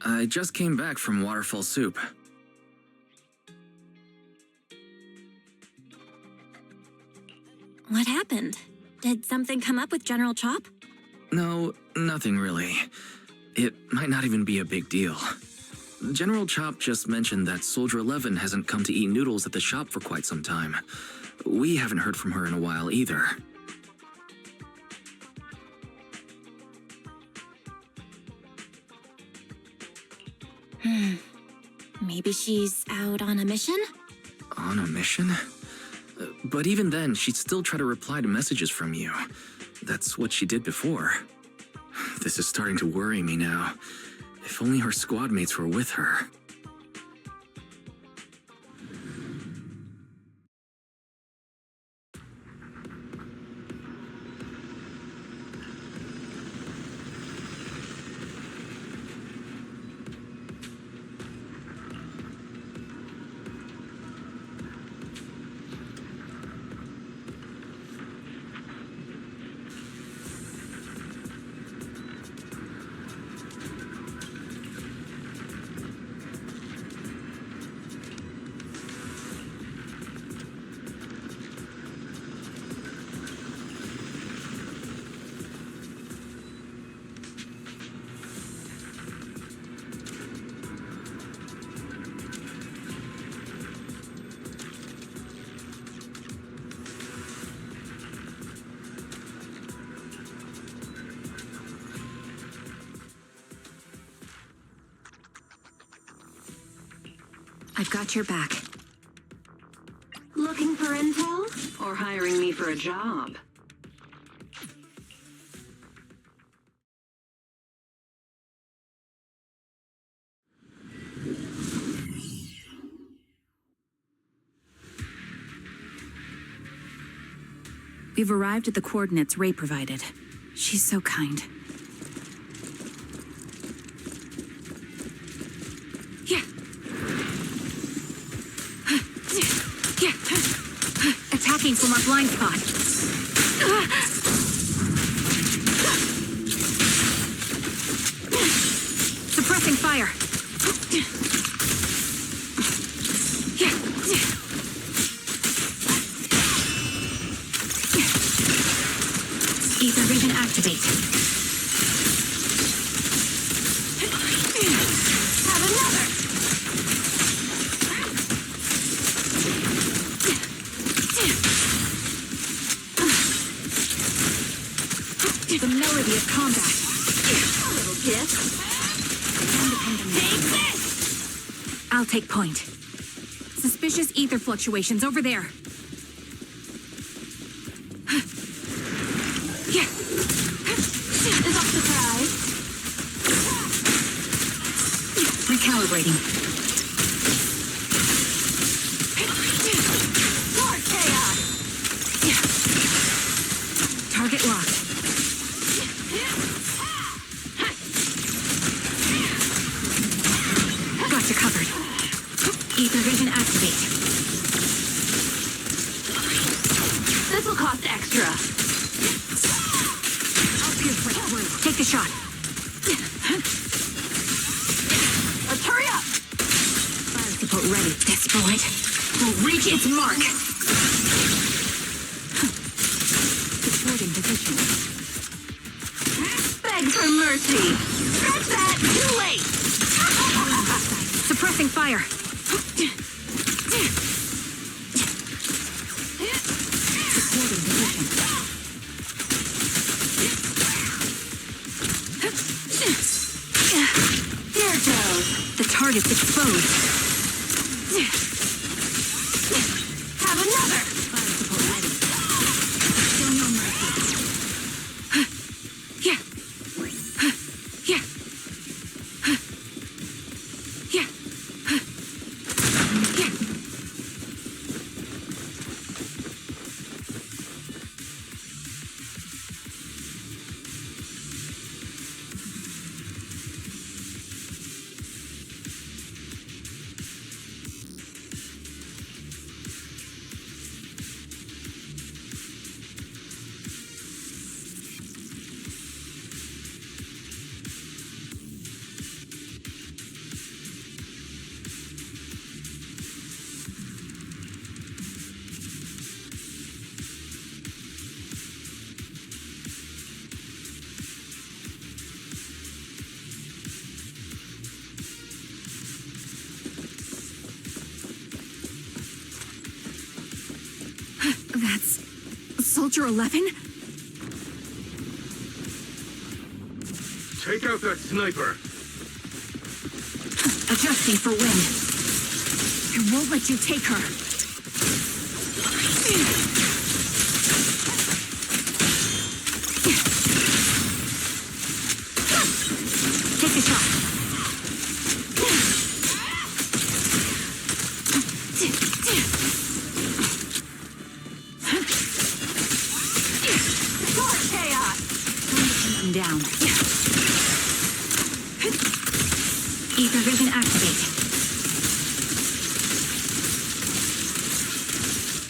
I just came back from Waterfall Soup. What happened? Did something come up with General Chop? No, nothing really. It might not even be a big deal. General Chop just mentioned that Soldier 11 hasn't come to eat noodles at the shop for quite some time. We haven't heard from her in a while either. Maybe she's out on a mission? On a mission? But even then, she'd still try to reply to messages from you. That's what she did before. This is starting to worry me now. If only her squad mates were with her. I've got your back. Looking for intel? Or hiring me for a job? We've arrived at the coordinates Ray provided. She's so kind. Attacking from our blind spot. Suppressing fire. Ether vision activate. Have another! The melody of combat. A little gift. Take this! I'll take point. Suspicious ether fluctuations over there. Is up surprise? Recalibrating. More chaos! Target locked. Got you covered. Ether vision activate. This will cost extra. I'll pierce right through. Take the shot. Let's hurry up! Fire support ready. This bullet will reach its mark. Supporting position. Beg for mercy! Scratch that! Too late! Suppressing fire. Supporting position. Here it goes. The target's exposed. Have another! Fire support ready. Show no mercy. Yeah. Yeah. Yeah. Yeah. Soldier 11? Take out that sniper! Adjusting for wind. I won't let you take her. Take a shot. More chaos! I'm down. Ether vision activate.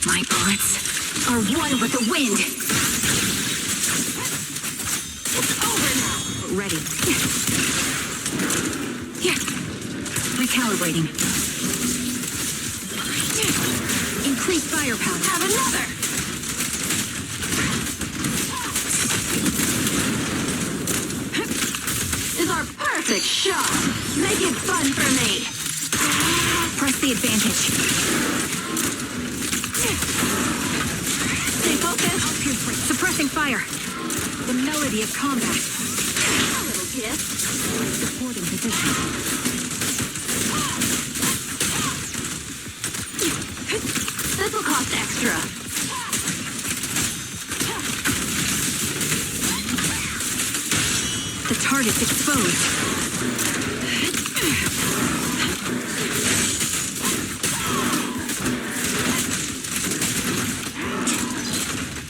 My bullets are one with the wind. Over now! Ready. Yeah. Recalibrating. Increase firepower. Have another! Is our perfect shot! Make it fun for me! Press the advantage. Stay focused! Suppressing fire. The melody of combat. A little gift. Supporting position. This will cost extra. The target's exposed.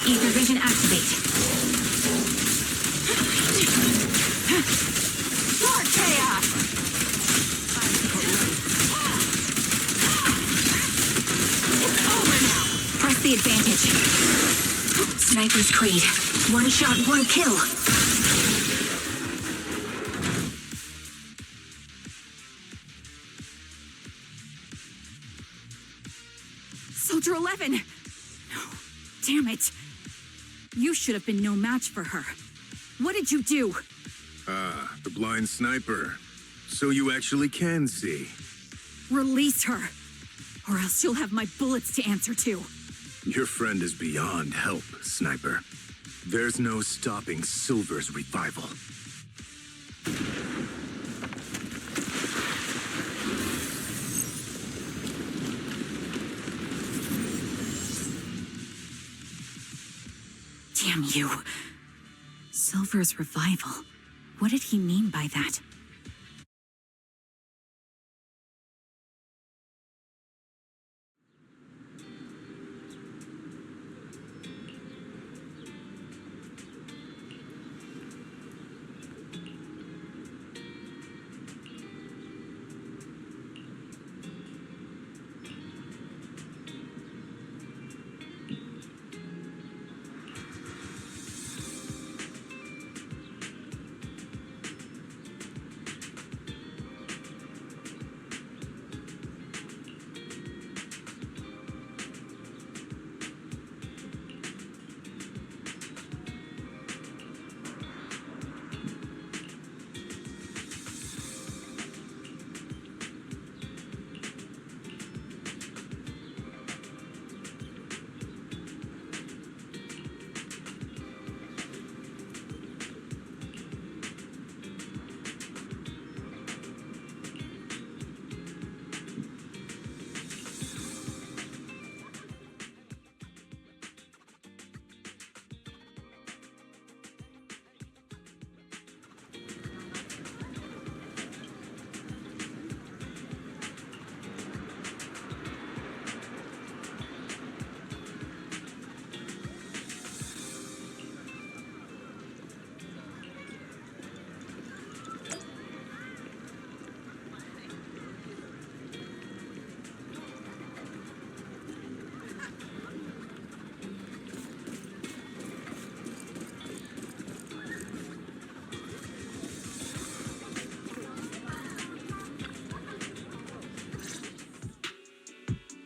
Ether vision activate. More chaos! It's over now! Press the advantage. Sniper's Creed. One shot, one kill. Soldier 11! No. Damn it. You should have been no match for her. What did you do? Ah, the blind sniper. So you actually can see. Release her. Or else you'll have my bullets to answer to. Your friend is beyond help, Sniper. There's no stopping Silver's revival. Damn you. Silver's revival. What did he mean by that?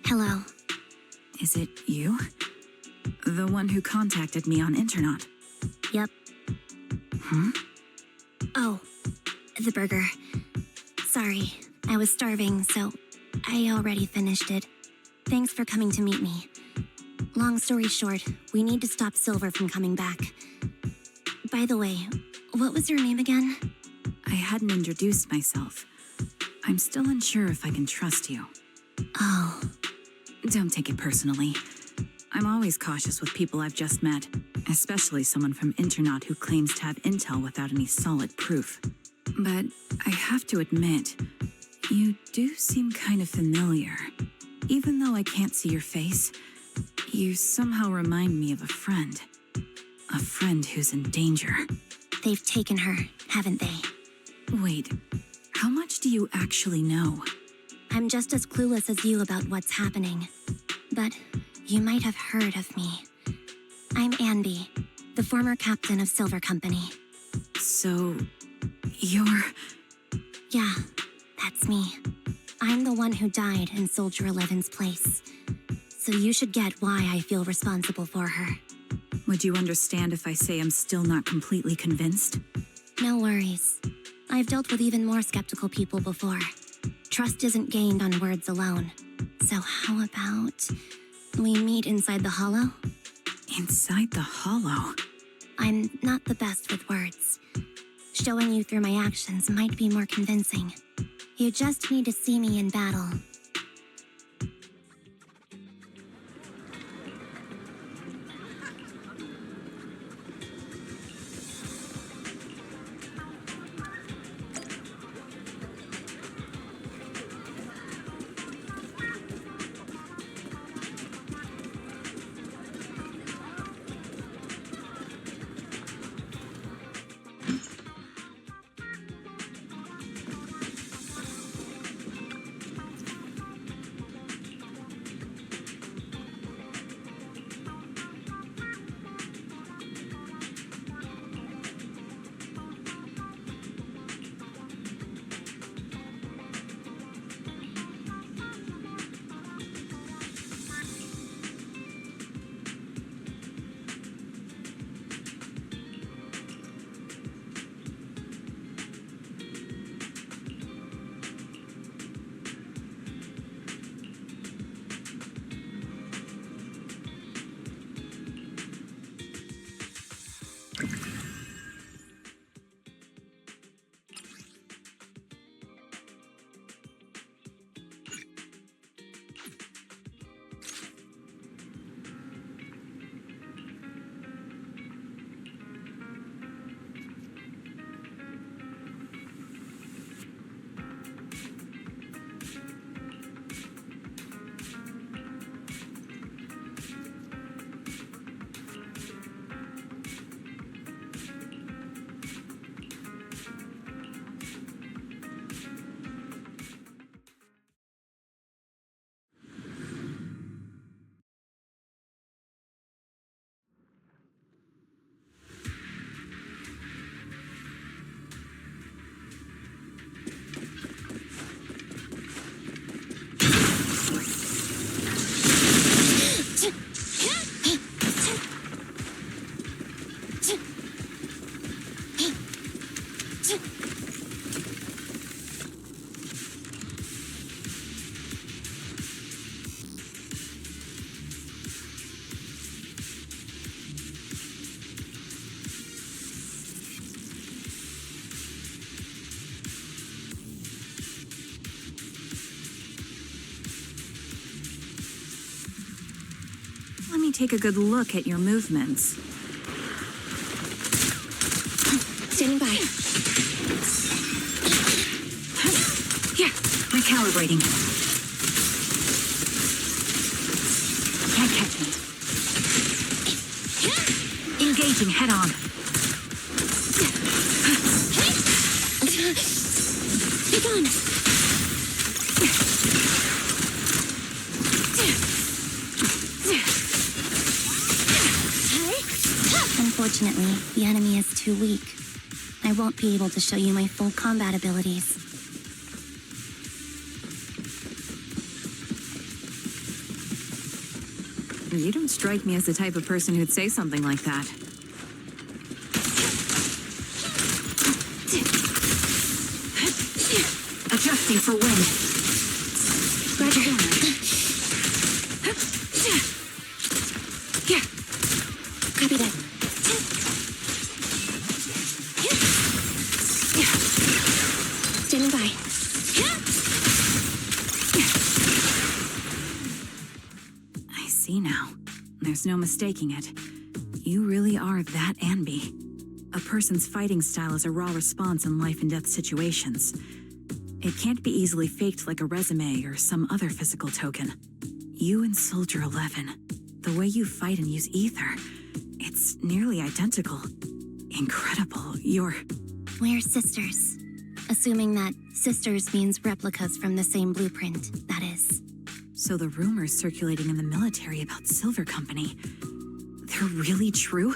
Hello. Is it you? The one who contacted me on Internet? Yep. Oh, the burger. Sorry, I was starving, so I already finished it. Thanks for coming to meet me. Long story short, we need to stop Silver from coming back. By the way, what was your name again? I hadn't introduced myself. I'm still unsure if I can trust you. Oh. Don't take it personally. I'm always cautious with people I've just met, especially someone from Internaut who claims to have intel without any solid proof. But I have to admit, you do seem kind of familiar. Even though I can't see your face, you somehow remind me of a friend. A friend who's in danger. They've taken her, haven't they? Wait, how much do you actually know? I'm just as clueless as you about what's happening. But you might have heard of me. I'm Anby, the former captain of Silver Company. So, you're... Yeah, that's me. I'm the one who died in Soldier 11's place. So you should get why I feel responsible for her. Would you understand if I say I'm still not completely convinced? No worries. I've dealt with even more skeptical people before. Trust isn't gained on words alone. So how about we meet inside the hollow? Inside the hollow? I'm not the best with words. Showing you through my actions might be more convincing. You just need to see me in battle. Let me take a good look at your movements. Standing by. Here, recalibrating. Can't catch me. Engaging head on. Be gone. Unfortunately, the enemy is too weak. I won't be able to show you my full combat abilities. You don't strike me as the type of person who'd say something like that. Adjusting for wind. Roger. Standing by. I see now. There's no mistaking it. You really are that Anby. A person's fighting style is a raw response in life and death situations. It can't be easily faked like a resume or some other physical token. You and Soldier 11, the way you fight and use ether, it's nearly identical. Incredible. We're sisters. Assuming that sisters means replicas from the same blueprint, that is. So the rumors circulating in the military about Silver Company, they're really true?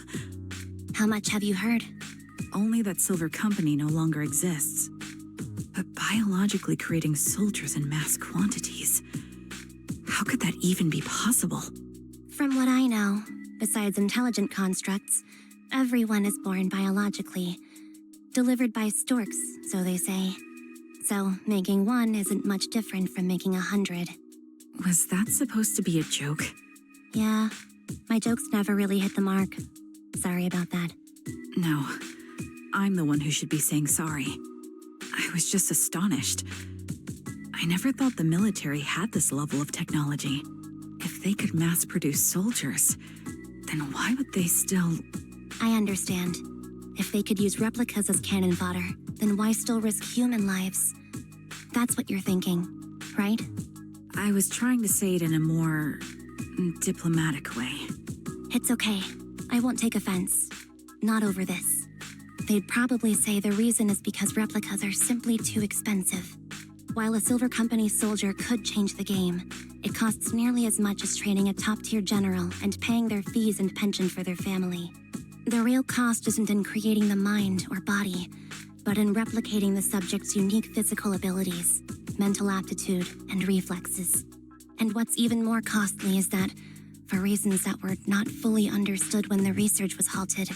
How much have you heard? Only that Silver Company no longer exists. But biologically creating soldiers in mass quantities, how could that even be possible? From what I know, besides intelligent constructs, everyone is born biologically. Delivered by storks, so they say. So, making one isn't much different from making 100. Was that supposed to be a joke? Yeah, my jokes never really hit the mark. Sorry about that. No, I'm the one who should be saying sorry. I was just astonished. I never thought the military had this level of technology. If they could mass produce soldiers, then why would they still... I understand. If they could use replicas as cannon fodder, then why still risk human lives? That's what you're thinking, right? I was trying to say it in a more diplomatic way. It's okay. I won't take offense. Not over this. They'd probably say the reason is because replicas are simply too expensive. While a Silver Company soldier could change the game, it costs nearly as much as training a top-tier general and paying their fees and pension for their family. The real cost isn't in creating the mind or body, but in replicating the subject's unique physical abilities, mental aptitude, and reflexes. And what's even more costly is that, for reasons that were not fully understood when the research was halted,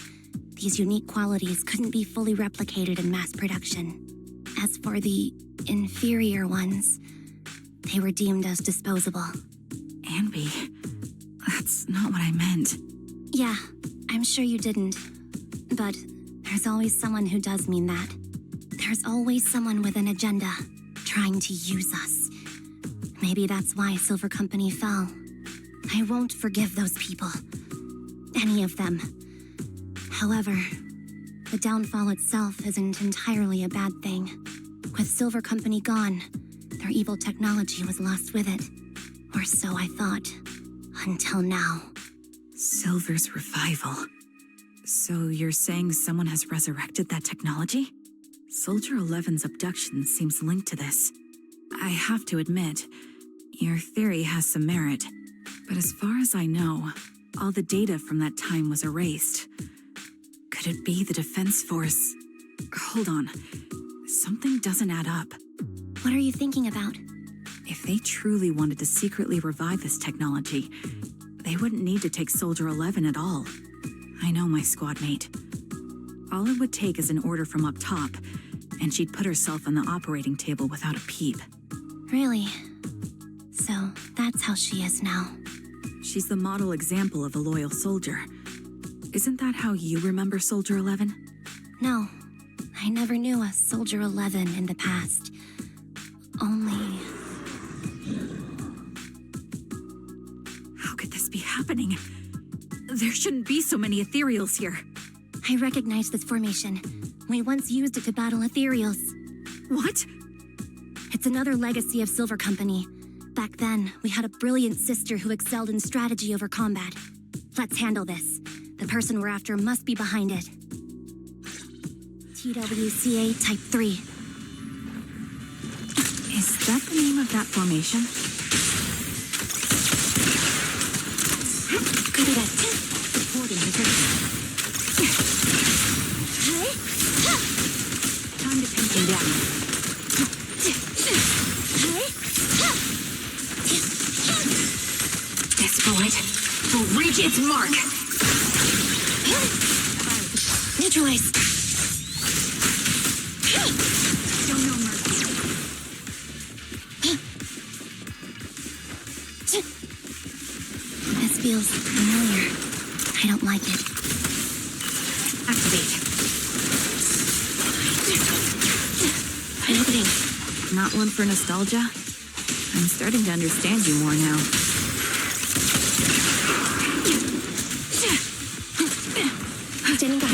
these unique qualities couldn't be fully replicated in mass production. As for the inferior ones, they were deemed as disposable. Anby, that's not what I meant. Yeah, I'm sure you didn't. But there's always someone who does mean that. There's always someone with an agenda, trying to use us. Maybe that's why Silver Company fell. I won't forgive those people. Any of them. However, the downfall itself isn't entirely a bad thing. With Silver Company gone, their evil technology was lost with it. Or so I thought. Until now. Silver's revival. So you're saying someone has resurrected that technology? Soldier 11's abduction seems linked to this. I have to admit, your theory has some merit. But as far as I know, all the data from that time was erased. Could it be the Defense Force? Hold on. Something doesn't add up. What are you thinking about? If they truly wanted to secretly revive this technology, they wouldn't need to take Soldier 11 at all. I know my squad mate. All it would take is an order from up top, and she'd put herself on the operating table without a peep. Really? So that's how she is now. She's the model example of a loyal soldier. Isn't that how you remember Soldier 11? No, I never knew a Soldier 11 in the past. Only... How could this be happening? There shouldn't be so many ethereals here. I recognize this formation. We once used it to battle ethereals. What? It's another legacy of Silver Company. Back then, we had a brilliant sister who excelled in strategy over combat. Let's handle this. The person we're after must be behind it. TWCA Type 3. Is that the name of that formation? Copy that. Reporting position. Time to pin him down. This bullet will reach its mark. Neutralize. Show no mercy. This feels familiar. I don't like it. Activate. Opening. Not one for nostalgia? I'm starting to understand you more now. Standing by.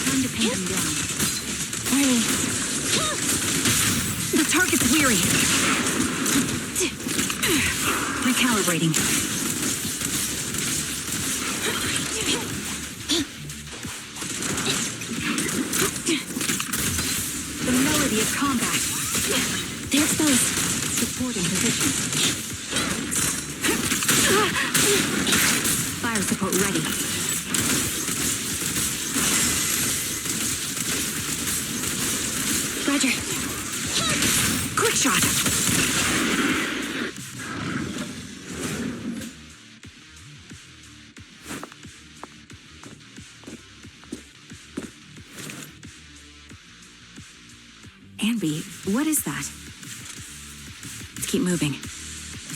Time to pin them down. Warning. The target's weary. Recalibrating. The melody of combat. They're exposed. Supporting position. Fire support ready. Roger. Quick shot. Anby, what is that? Let's keep moving.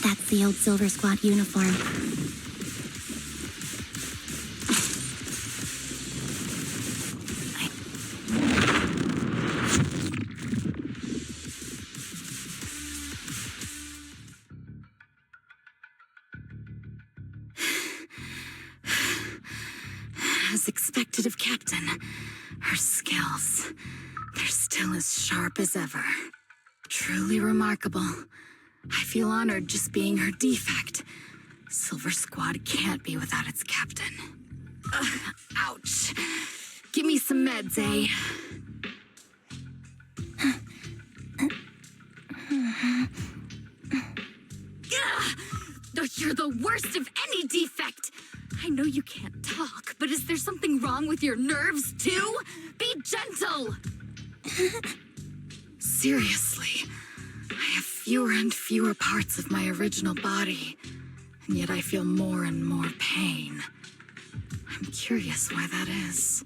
That's the old Silver Squad uniform. As expected of Captain, her skills, they're still as sharp as ever. Truly remarkable. I feel honored just being her defect. Silver Squad can't be without its captain. Ouch. Give me some meds, eh? You're the worst of any defect. I know you can't talk, but is there something wrong with your nerves, too? Be gentle! Seriously, I have fewer and fewer parts of my original body, and yet I feel more and more pain. I'm curious why that is.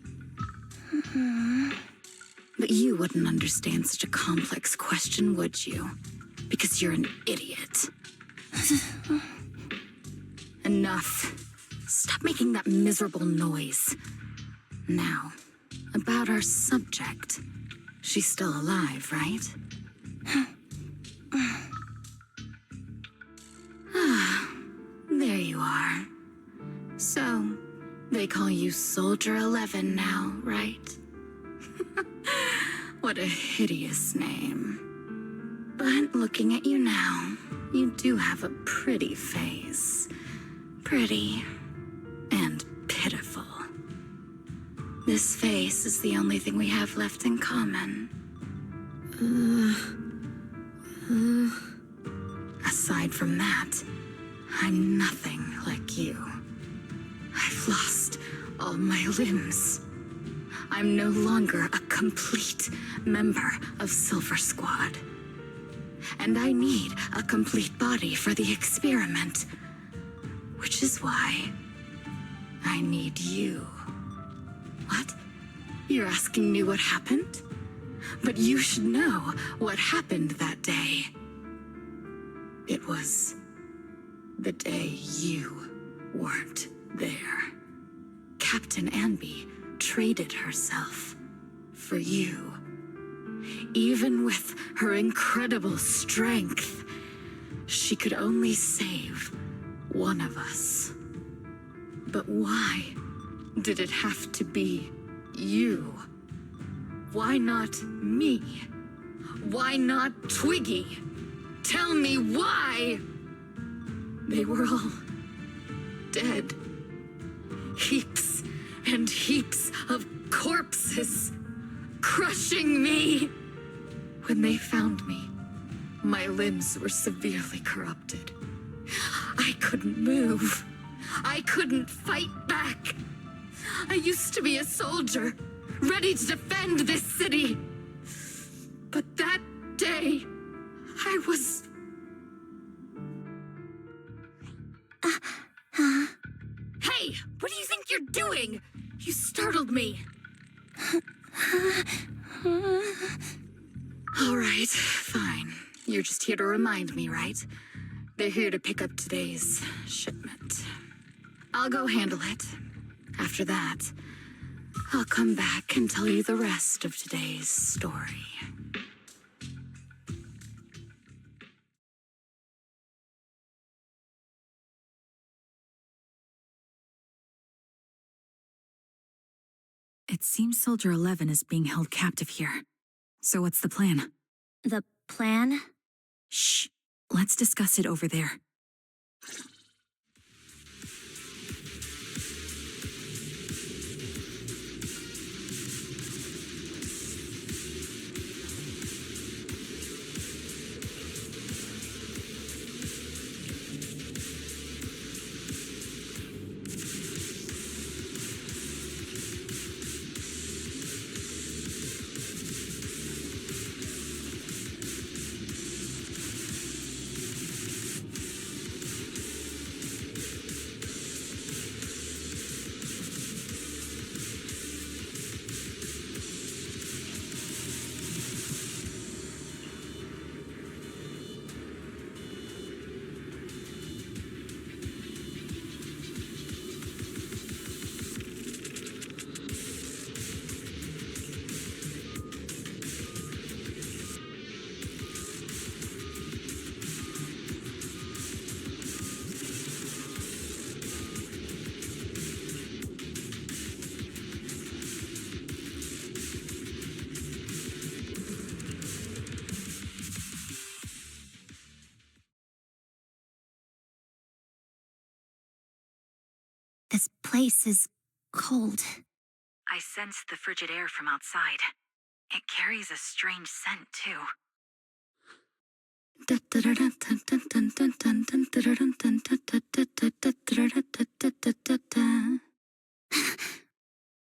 But you wouldn't understand such a complex question, would you? Because you're an idiot. Enough. Stop making that miserable noise. Now, about our subject. She's still alive, right? There you are. So, they call you Soldier 11 now, right? What a hideous name. But looking at you now, you do have a pretty face. Pretty and pitiful. This face is the only thing we have left in common. Aside from that, I'm nothing like you. I've lost all my limbs. I'm no longer a complete member of Silver Squad. And I need a complete body for the experiment. Which is why I need you. What? You're asking me what happened? But you should know what happened that day. It was the day you weren't there. Captain Anby traded herself for you. Even with her incredible strength, she could only save one of us. But why did it have to be you? Why not me? Why not Twiggy? Tell me why! They were all dead. Heaps and heaps of corpses crushing me. When they found me, my limbs were severely corrupted. I couldn't move. I couldn't fight back. I used to be a soldier, ready to defend this city. But that day, I was... Hey, what do you think you're doing? You startled me. All right, fine. You're just here to remind me, right? They're here to pick up today's shipment. I'll go handle it. After that, I'll come back and tell you the rest of today's story. It seems Soldier 11 is being held captive here. So what's the plan? The plan? Shh. Let's discuss it over there. This place is cold. I sensed the frigid air from outside. It carries a strange scent, too.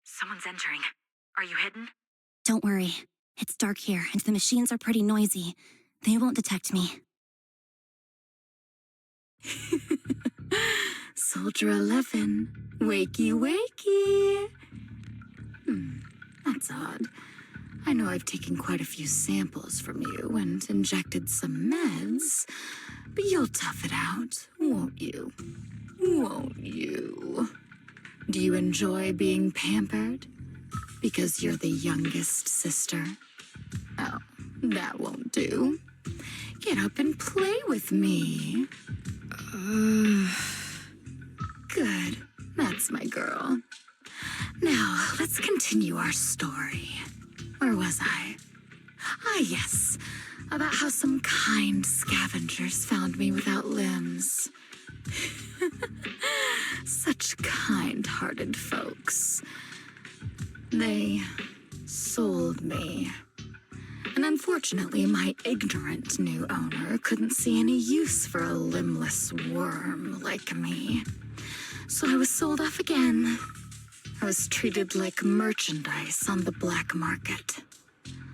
Someone's entering. Are you hidden? Don't worry. It's dark here, and the machines are pretty noisy. They won't detect me. Soldier 11, wakey wakey. That's odd. I know I've taken quite a few samples from you and injected some meds, but you'll tough it out, won't you? Won't you? Do you enjoy being pampered? Because you're the youngest sister? Oh, that won't do. Get up and play with me. Good. That's my girl. Now, let's continue our story. Where was I? Ah, yes. About how some kind scavengers found me without limbs. Such kind-hearted folks. They sold me. And unfortunately, my ignorant new owner couldn't see any use for a limbless worm like me. So I was sold off again. I was treated like merchandise on the black market.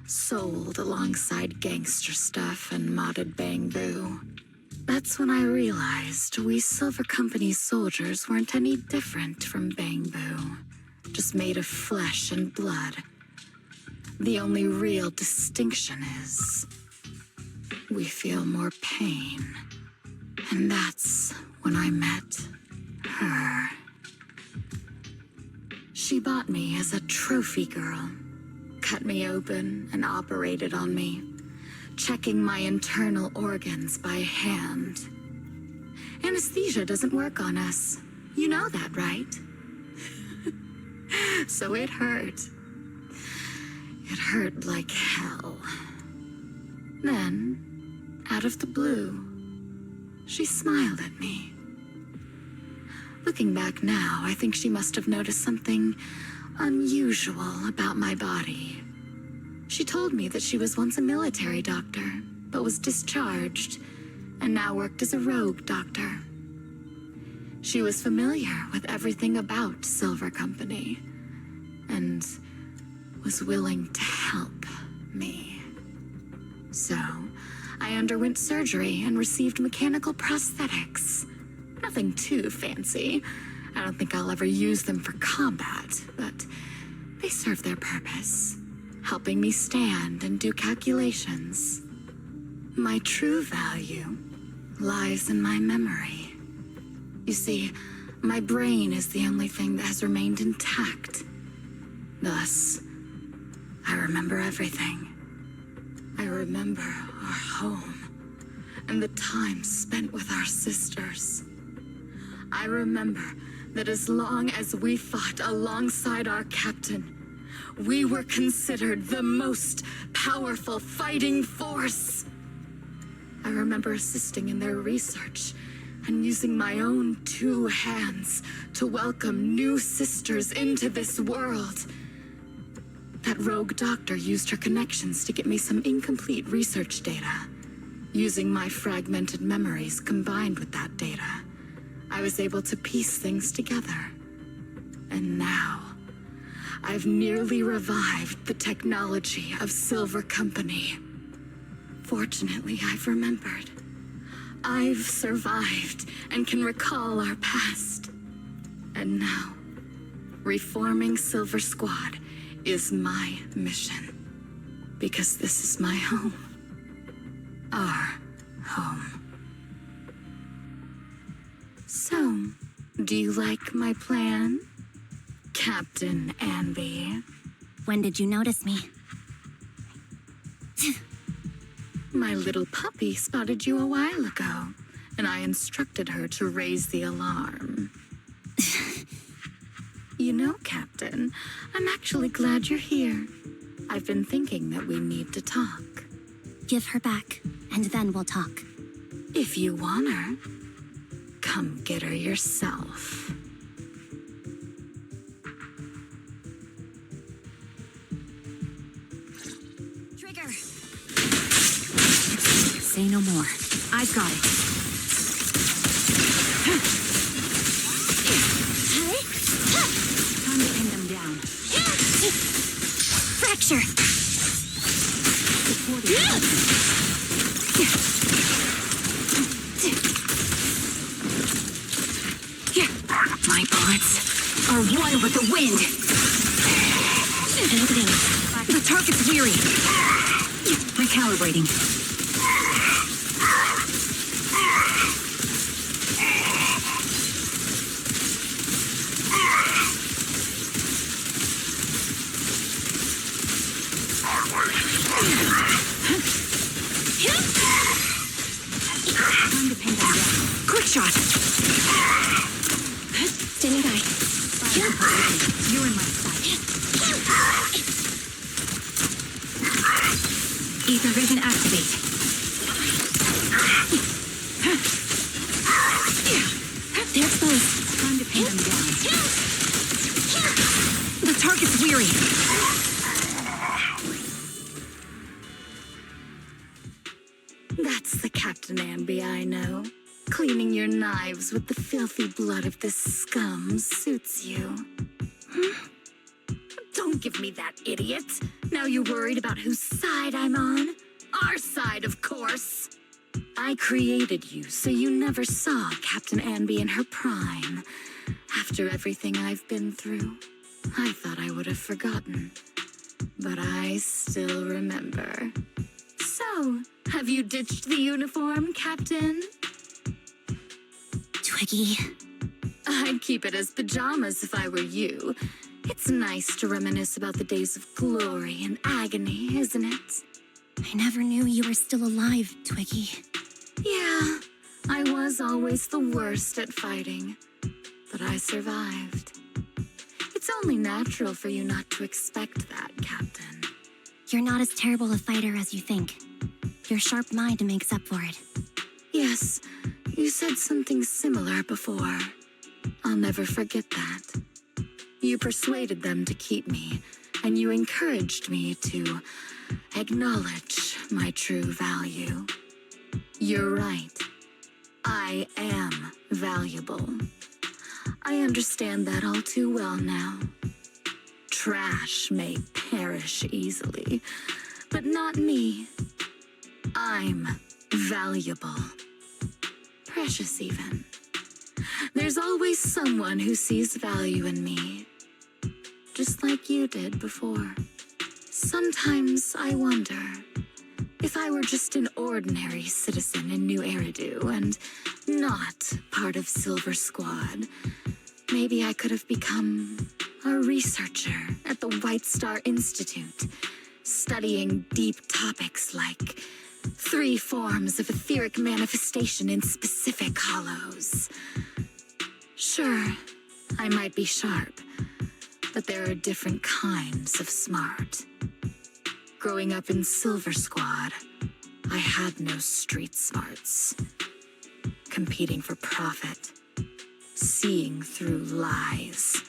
Sold alongside gangster stuff and modded bamboo. That's when I realized we Silver Company soldiers weren't any different from bamboo. Just made of flesh and blood. The only real distinction is we feel more pain. And that's when I met her. She bought me as a trophy girl, cut me open and operated on me, checking my internal organs by hand. Anesthesia doesn't work on us. You know that, right? So it hurt. It hurt like hell. Then, out of the blue, she smiled at me. Looking back now, I think she must have noticed something unusual about my body. She told me that she was once a military doctor, but was discharged, and now worked as a rogue doctor. She was familiar with everything about Silver Company, and was willing to help me. So, I underwent surgery and received mechanical prosthetics. Nothing too fancy. I don't think I'll ever use them for combat, but they serve their purpose, helping me stand and do calculations. My true value lies in my memory. You see, my brain is the only thing that has remained intact. Thus, I remember everything. I remember our home and the time spent with our sisters. I remember that as long as we fought alongside our captain, we were considered the most powerful fighting force. I remember assisting in their research and using my own 2 hands to welcome new sisters into this world. That rogue doctor used her connections to get me some incomplete research data. Using my fragmented memories combined with that data, I was able to piece things together. And now, I've nearly revived the technology of Silver Company. Fortunately, I've remembered. I've survived and can recall our past. And now, reforming Silver Squad is my mission. Because this is my home. Our home. So, do you like my plan, Captain Anby? When did you notice me? My little puppy spotted you a while ago, and I instructed her to raise the alarm. You know, Captain, I'm actually glad you're here. I've been thinking that we need to talk. Give her back, and then we'll talk. If you want her, come get her yourself. Trigger! Say no more. I've got it. Time to pin them down. Fracture! My bullets are one with the wind. The target's weary. Recalibrating. Time to pin them down. Quick shot. Standing by. You're in my sight. Ether vision activate. They're exposed. Time to pin them down. The target's weary. That's the Captain Anby I know. Cleaning your knives with the filthy blood of this scum suits you. Don't give me that, idiot. Now you're worried about whose side I'm on? Our side, of course. I created you so you never saw Captain Anby in her prime. After everything I've been through, I thought I would have forgotten. But I still remember. So, have you ditched the uniform, Captain? Twiggy. I'd keep it as pajamas if I were you. It's nice to reminisce about the days of glory and agony, isn't it? I never knew you were still alive, Twiggy. Yeah, I was always the worst at fighting, but I survived. It's only natural for you not to expect that, Captain. You're not as terrible a fighter as you think. Your sharp mind makes up for it. Yes, you said something similar before. I'll never forget that. You persuaded them to keep me, and you encouraged me to acknowledge my true value. You're right. I am valuable. I understand that all too well now. Trash may perish easily, but not me. I'm valuable. Precious, even. There's always someone who sees value in me, just like you did before. Sometimes I wonder If I were just an ordinary citizen in New Eridu and not part of Silver Squad, maybe I could have become a researcher at the White Star Institute, studying deep topics like 3 forms of etheric manifestation in specific hollows. Sure, I might be sharp, but there are different kinds of smart. Growing up in Silver Squad, I had no street smarts. Competing for profit, seeing through lies,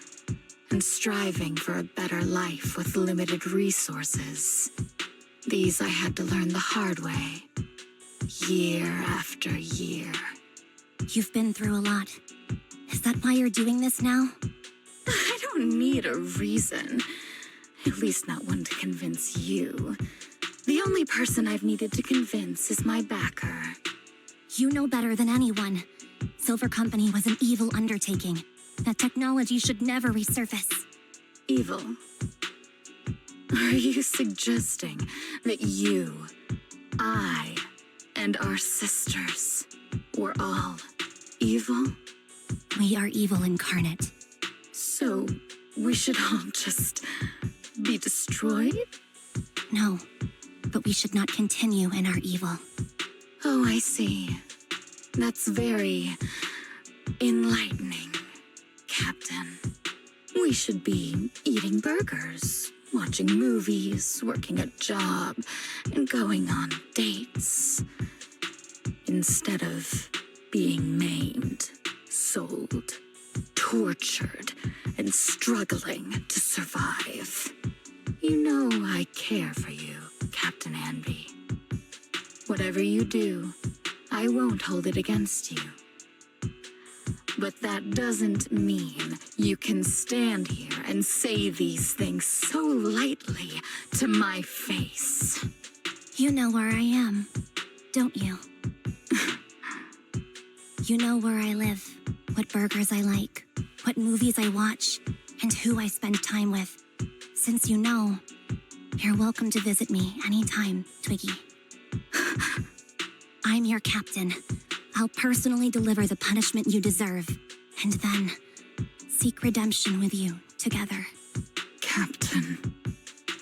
and striving for a better life with limited resources. These I had to learn the hard way, year after year. You've been through a lot. Is that why you're doing this now? I don't need a reason. At least not one to convince you. The only person I've needed to convince is my backer. You know better than anyone. Silver Company was an evil undertaking. That technology should never resurface. Evil? Are you suggesting that you, I, and our sisters were all evil? We are evil incarnate. So we should all just be destroyed? No, but we should not continue in our evil. Oh, I see. That's very enlightening, Captain. We should be eating burgers, watching movies, working a job, and going on dates. Instead of being maimed, sold, tortured, and struggling to survive. You know I care for you, Captain Anby. Whatever you do, I won't hold it against you. But that doesn't mean you can stand here and say these things so lightly to my face. You know where I am, don't you? You know where I live, what burgers I like, what movies I watch, and who I spend time with. Since you know, you're welcome to visit me anytime, Twiggy. I'm your captain. I'll personally deliver the punishment you deserve, and then seek redemption with you together. Captain.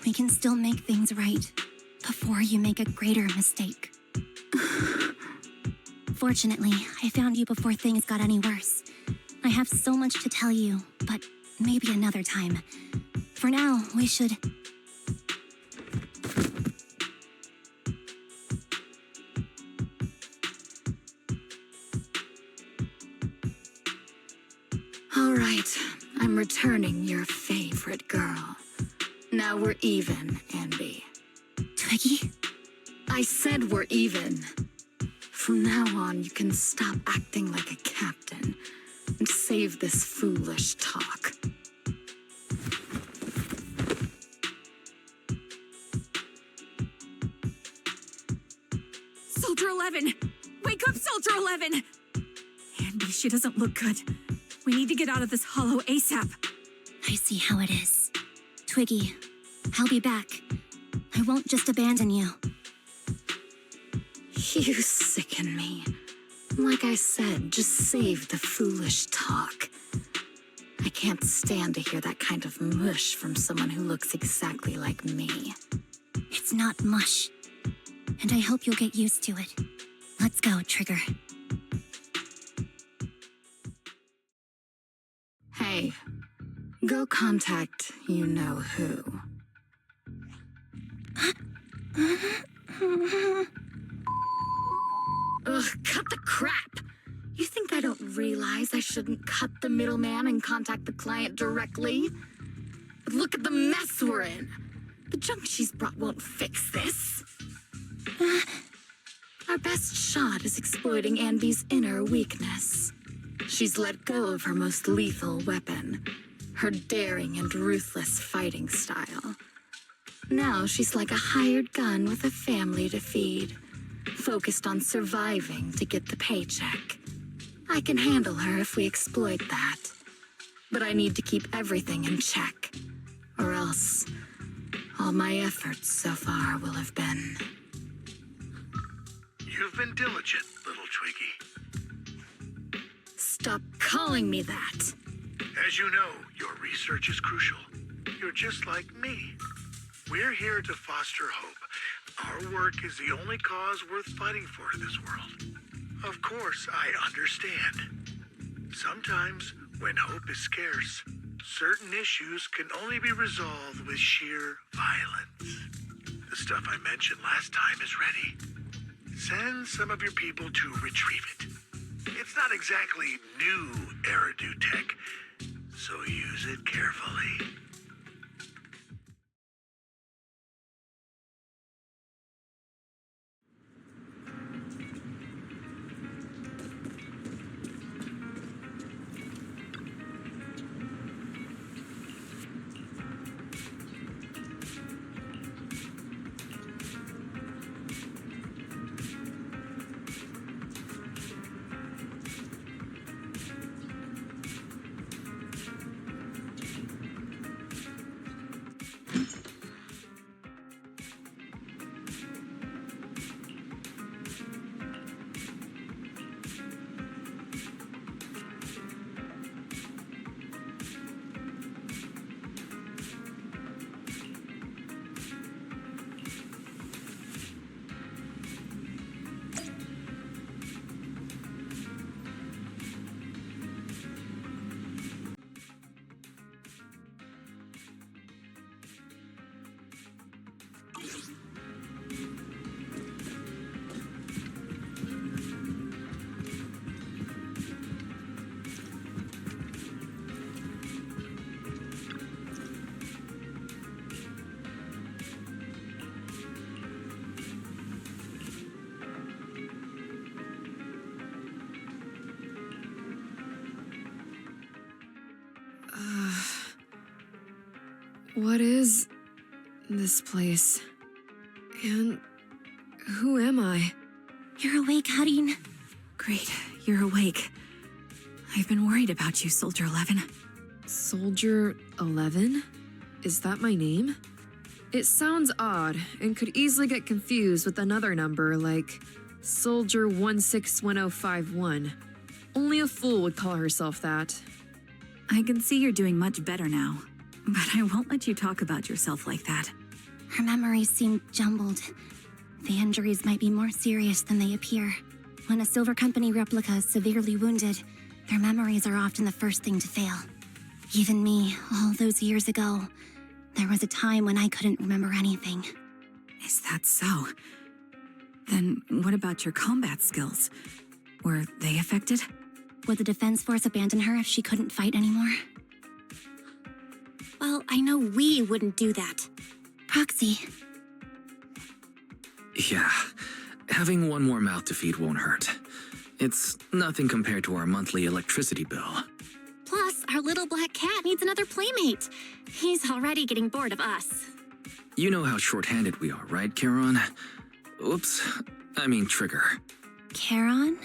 We can still make things right before you make a greater mistake. Fortunately, I found you before things got any worse. I have so much to tell you, but maybe another time. For now, we should... All right, I'm returning your favorite girl. Now we're even, Anby. Twiggy? I said we're even. From now on, you can stop acting like a captain and save this foolish talk. Soldier 11! Wake up, Soldier 11! Anby, she doesn't look good. We need to get out of this hollow ASAP. I see how it is. Twiggy, I'll be back. I won't just abandon you. You sicken me. Like I said, just save the foolish talk. I can't stand to hear that kind of mush from someone who looks exactly like me. It's not mush. And I hope you'll get used to it. Let's go, Trigger. Hey, go contact you-know-who. Ugh, cut the crap! You think I don't realize I shouldn't cut the middleman and contact the client directly? But look at the mess we're in! The junk she's brought won't fix this. Our best shot is exploiting Anby's inner weakness. She's let go of her most lethal weapon, her daring and ruthless fighting style. Now she's like a hired gun with a family to feed, focused on surviving to get the paycheck. I can handle her if we exploit that. But I need to keep everything in check, or else all my efforts so far will have been You've been diligent, little Twiggy. Stop calling me that. As you know, your research is crucial. You're just like me. We're here to foster hope. Our work is the only cause worth fighting for in this world. Of course, I understand. Sometimes, when hope is scarce, certain issues can only be resolved with sheer violence. The stuff I mentioned last time is ready. Send some of your people to retrieve it. It's not exactly new Eridu tech, so use it carefully. What is this place? And who am I? You're awake, Harin. Great, you're awake. I've been worried about you, Soldier 11. Soldier 11? Is that my name? It sounds odd and could easily get confused with another number like Soldier 161051. Only a fool would call herself that. I can see you're doing much better now, but I won't let you talk about yourself like that. Her memories seem jumbled. The injuries might be more serious than they appear. When a Silver Company replica is severely wounded, their memories are often the first thing to fail. Even me, all those years ago, there was a time when I couldn't remember anything. Is that so? Then what about your combat skills? Were they affected? Would the Defense Force abandon her if she couldn't fight anymore? Well, I know we wouldn't do that. Proxy. Yeah, having one more mouth to feed won't hurt. It's nothing compared to our monthly electricity bill. Plus, our little black cat needs another playmate. He's already getting bored of us. You know how short-handed we are, right, Charon? Oops, I mean Trigger. Charon?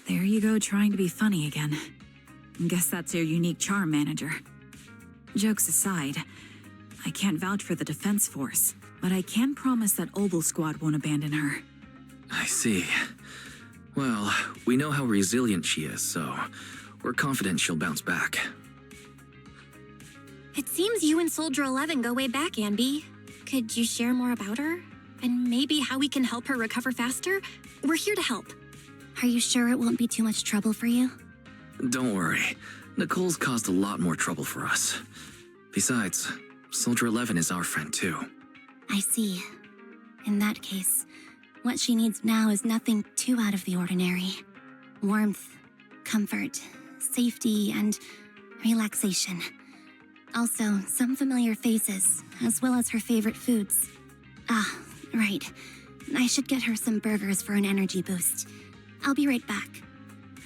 There you go, trying to be funny again. Guess that's your unique charm, Manager. Jokes aside, I can't vouch for the Defense Force, but I can promise that Obel Squad won't abandon her. I see. Well, we know how resilient she is, so we're confident she'll bounce back. It seems you and Soldier 11 go way back, Anby. Could you share more about her? And maybe how we can help her recover faster? We're here to help. Are you sure it won't be too much trouble for you? Don't worry. Nicole's caused a lot more trouble for us. Besides, Soldier 11 is our friend too. I see. In that case, what she needs now is nothing too out of the ordinary. Warmth, comfort, safety, and relaxation. Also, some familiar faces, as well as her favorite foods. Ah, right. I should get her some burgers for an energy boost. I'll be right back.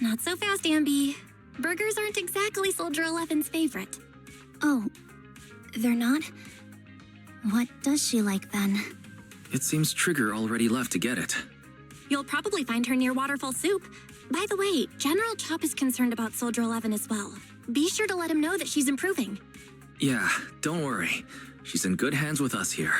Not so fast, Anby. Burgers aren't exactly Soldier 11's favorite. Oh, they're not? What does she like then? It seems Trigger already left to get it. You'll probably find her near Waterfall Soup. By the way, General Chop is concerned about Soldier 11 as well. Be sure to let him know that she's improving. Yeah, don't worry. She's in good hands with us here.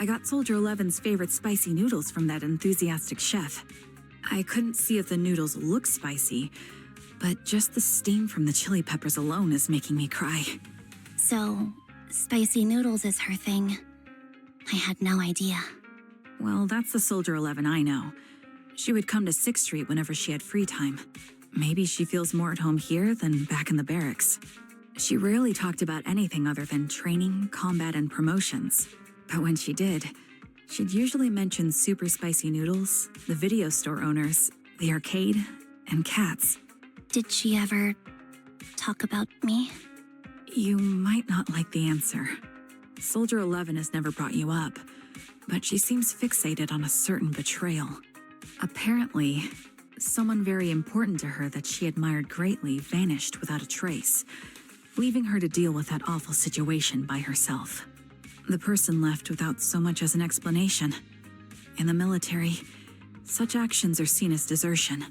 got Soldier 11's favorite spicy noodles from that enthusiastic chef. I couldn't see if the noodles look spicy, but just the steam from the chili peppers alone is making me cry. So, spicy noodles is her thing. I had no idea. Well, that's the Soldier 11 I know. She would come to 6th Street whenever she had free time. Maybe she feels more at home here than back in the barracks. She rarely talked about anything other than training, combat, and promotions. But when she did, she'd usually mention super spicy noodles, the video store owners, the arcade, and cats. Did she ever talk about me? You might not like the answer. Soldier 11 has never brought you up, but she seems fixated on a certain betrayal. Apparently, someone very important to her that she admired greatly vanished without a trace, leaving her to deal with that awful situation by herself. The person left without so much as an explanation. In the military, such actions are seen as desertion.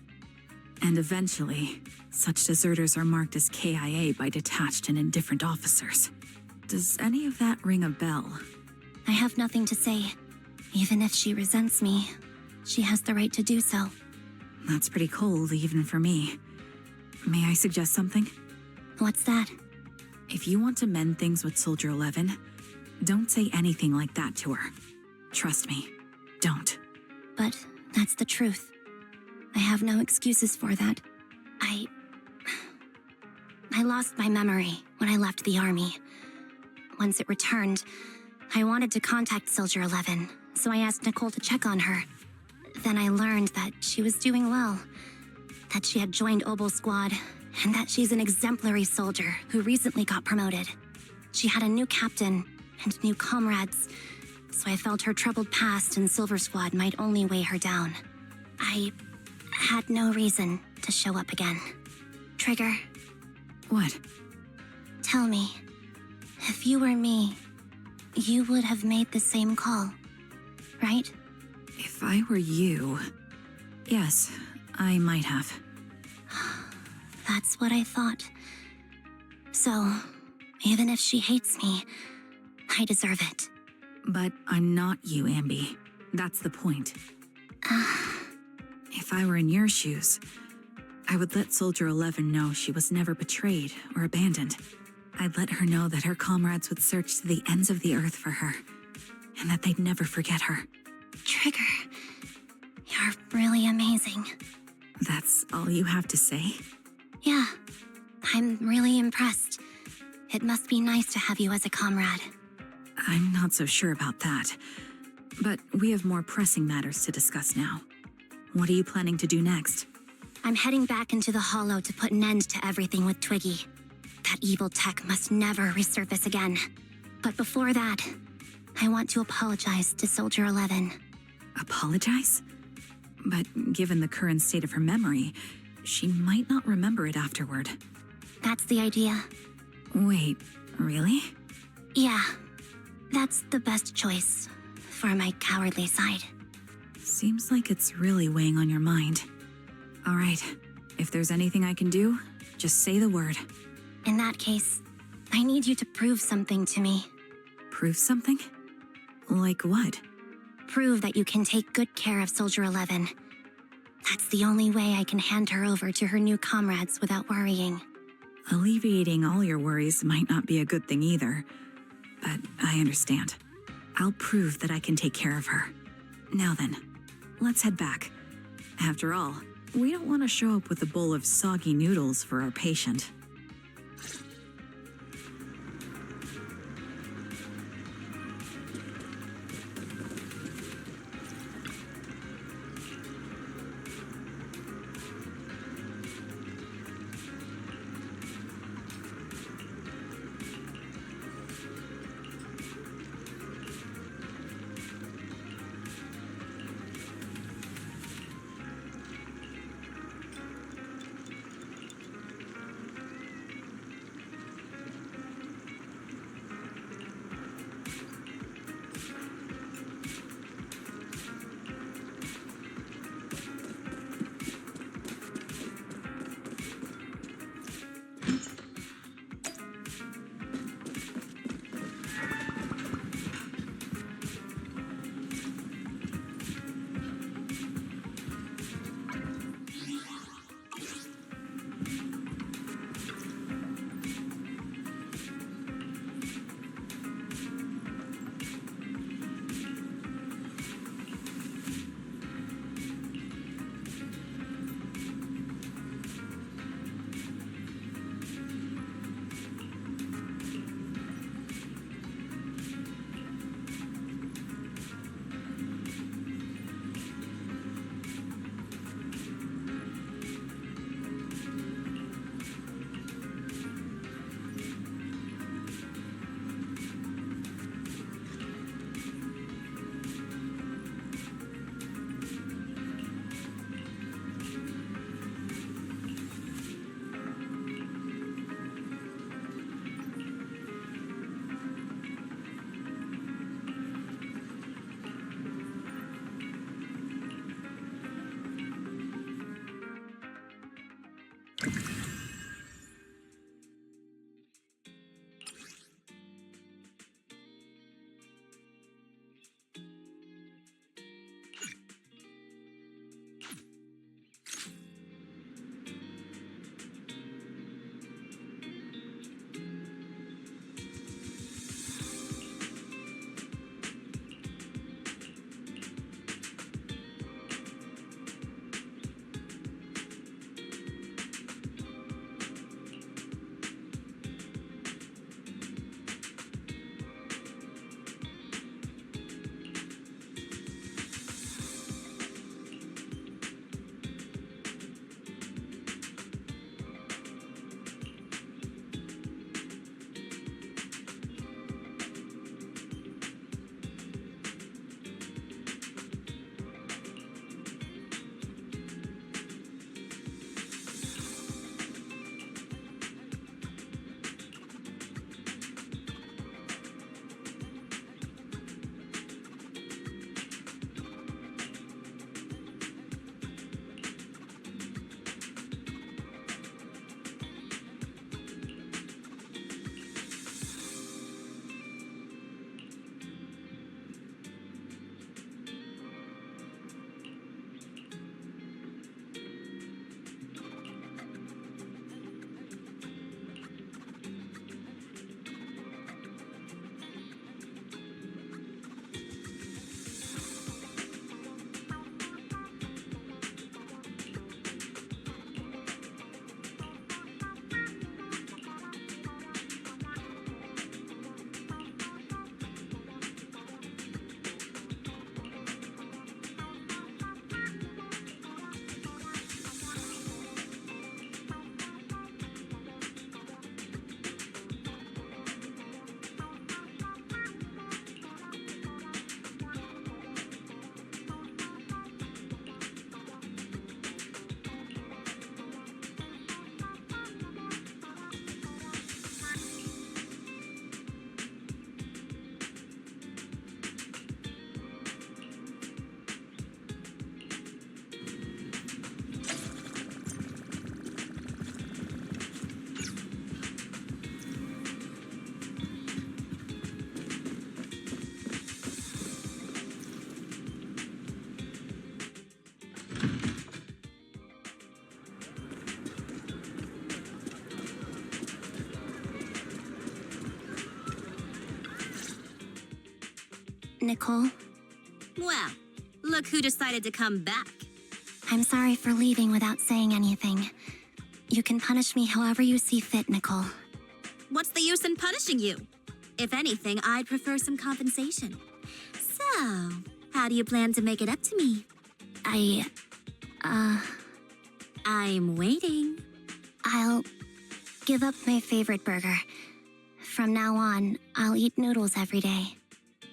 And eventually, such deserters are marked as KIA by detached and indifferent officers. Does any of that ring a bell? I have nothing to say. Even if she resents me, she has the right to do so. That's pretty cold, even for me. May I suggest something? What's that? If you want to mend things with Soldier 11, don't say anything like that to her. Trust me, don't. But that's the truth. I have no excuses for that. I lost my memory when I left the army. Once it returned, I wanted to contact Soldier 11, so I asked Nicole to check on her. Then I learned that she was doing well, that she had joined Obel Squad, and that she's an exemplary soldier who recently got promoted. She had a new captain and new comrades, so I felt her troubled past in Silver Squad might only weigh her down. I had no reason to show up again. Trigger, What? tell me, if you were me, you would have made the same call, right? If I were you... Yes, I might have. That's what I thought. So, even if she hates me, I deserve it. But I'm not you, Ambi. That's the point. If I were in your shoes, I would let Soldier 11 know she was never betrayed or abandoned. I'd let her know that her comrades would search to the ends of the earth for her, and that they'd never forget her. Trigger, you're really amazing. That's all you have to say? Yeah, I'm really impressed. It must be nice to have you as a comrade. I'm not so sure about that. But we have more pressing matters to discuss now. What are you planning to do next? I'm heading back into the Hollow to put an end to everything with Twiggy. That evil tech must never resurface again. But before that, I want to apologize to Soldier 11. Apologize? But given the current state of her memory, she might not remember it afterward. That's the idea. Wait, really? Yeah, that's the best choice for my cowardly side. Seems like it's really weighing on your mind. All right, if there's anything I can do, just say the word. In that case, I need you to prove something to me. Prove something? Like what? Prove that you can take good care of Soldier 11. That's the only way I can hand her over to her new comrades without worrying. Alleviating all your worries might not be a good thing either, but I understand. I'll prove that I can take care of her. Now then, let's head back. After all, we don't want to show up with a bowl of soggy noodles for our patient. Nicole, Well, look who decided to come back. I'm sorry for leaving without saying anything. You can punish me however you see fit, Nicole. What's the use in punishing you? If anything, I'd prefer some compensation. So, how do you plan to make it up to me? I'm waiting. I'll give up my favorite burger. From now on, I'll eat noodles every day.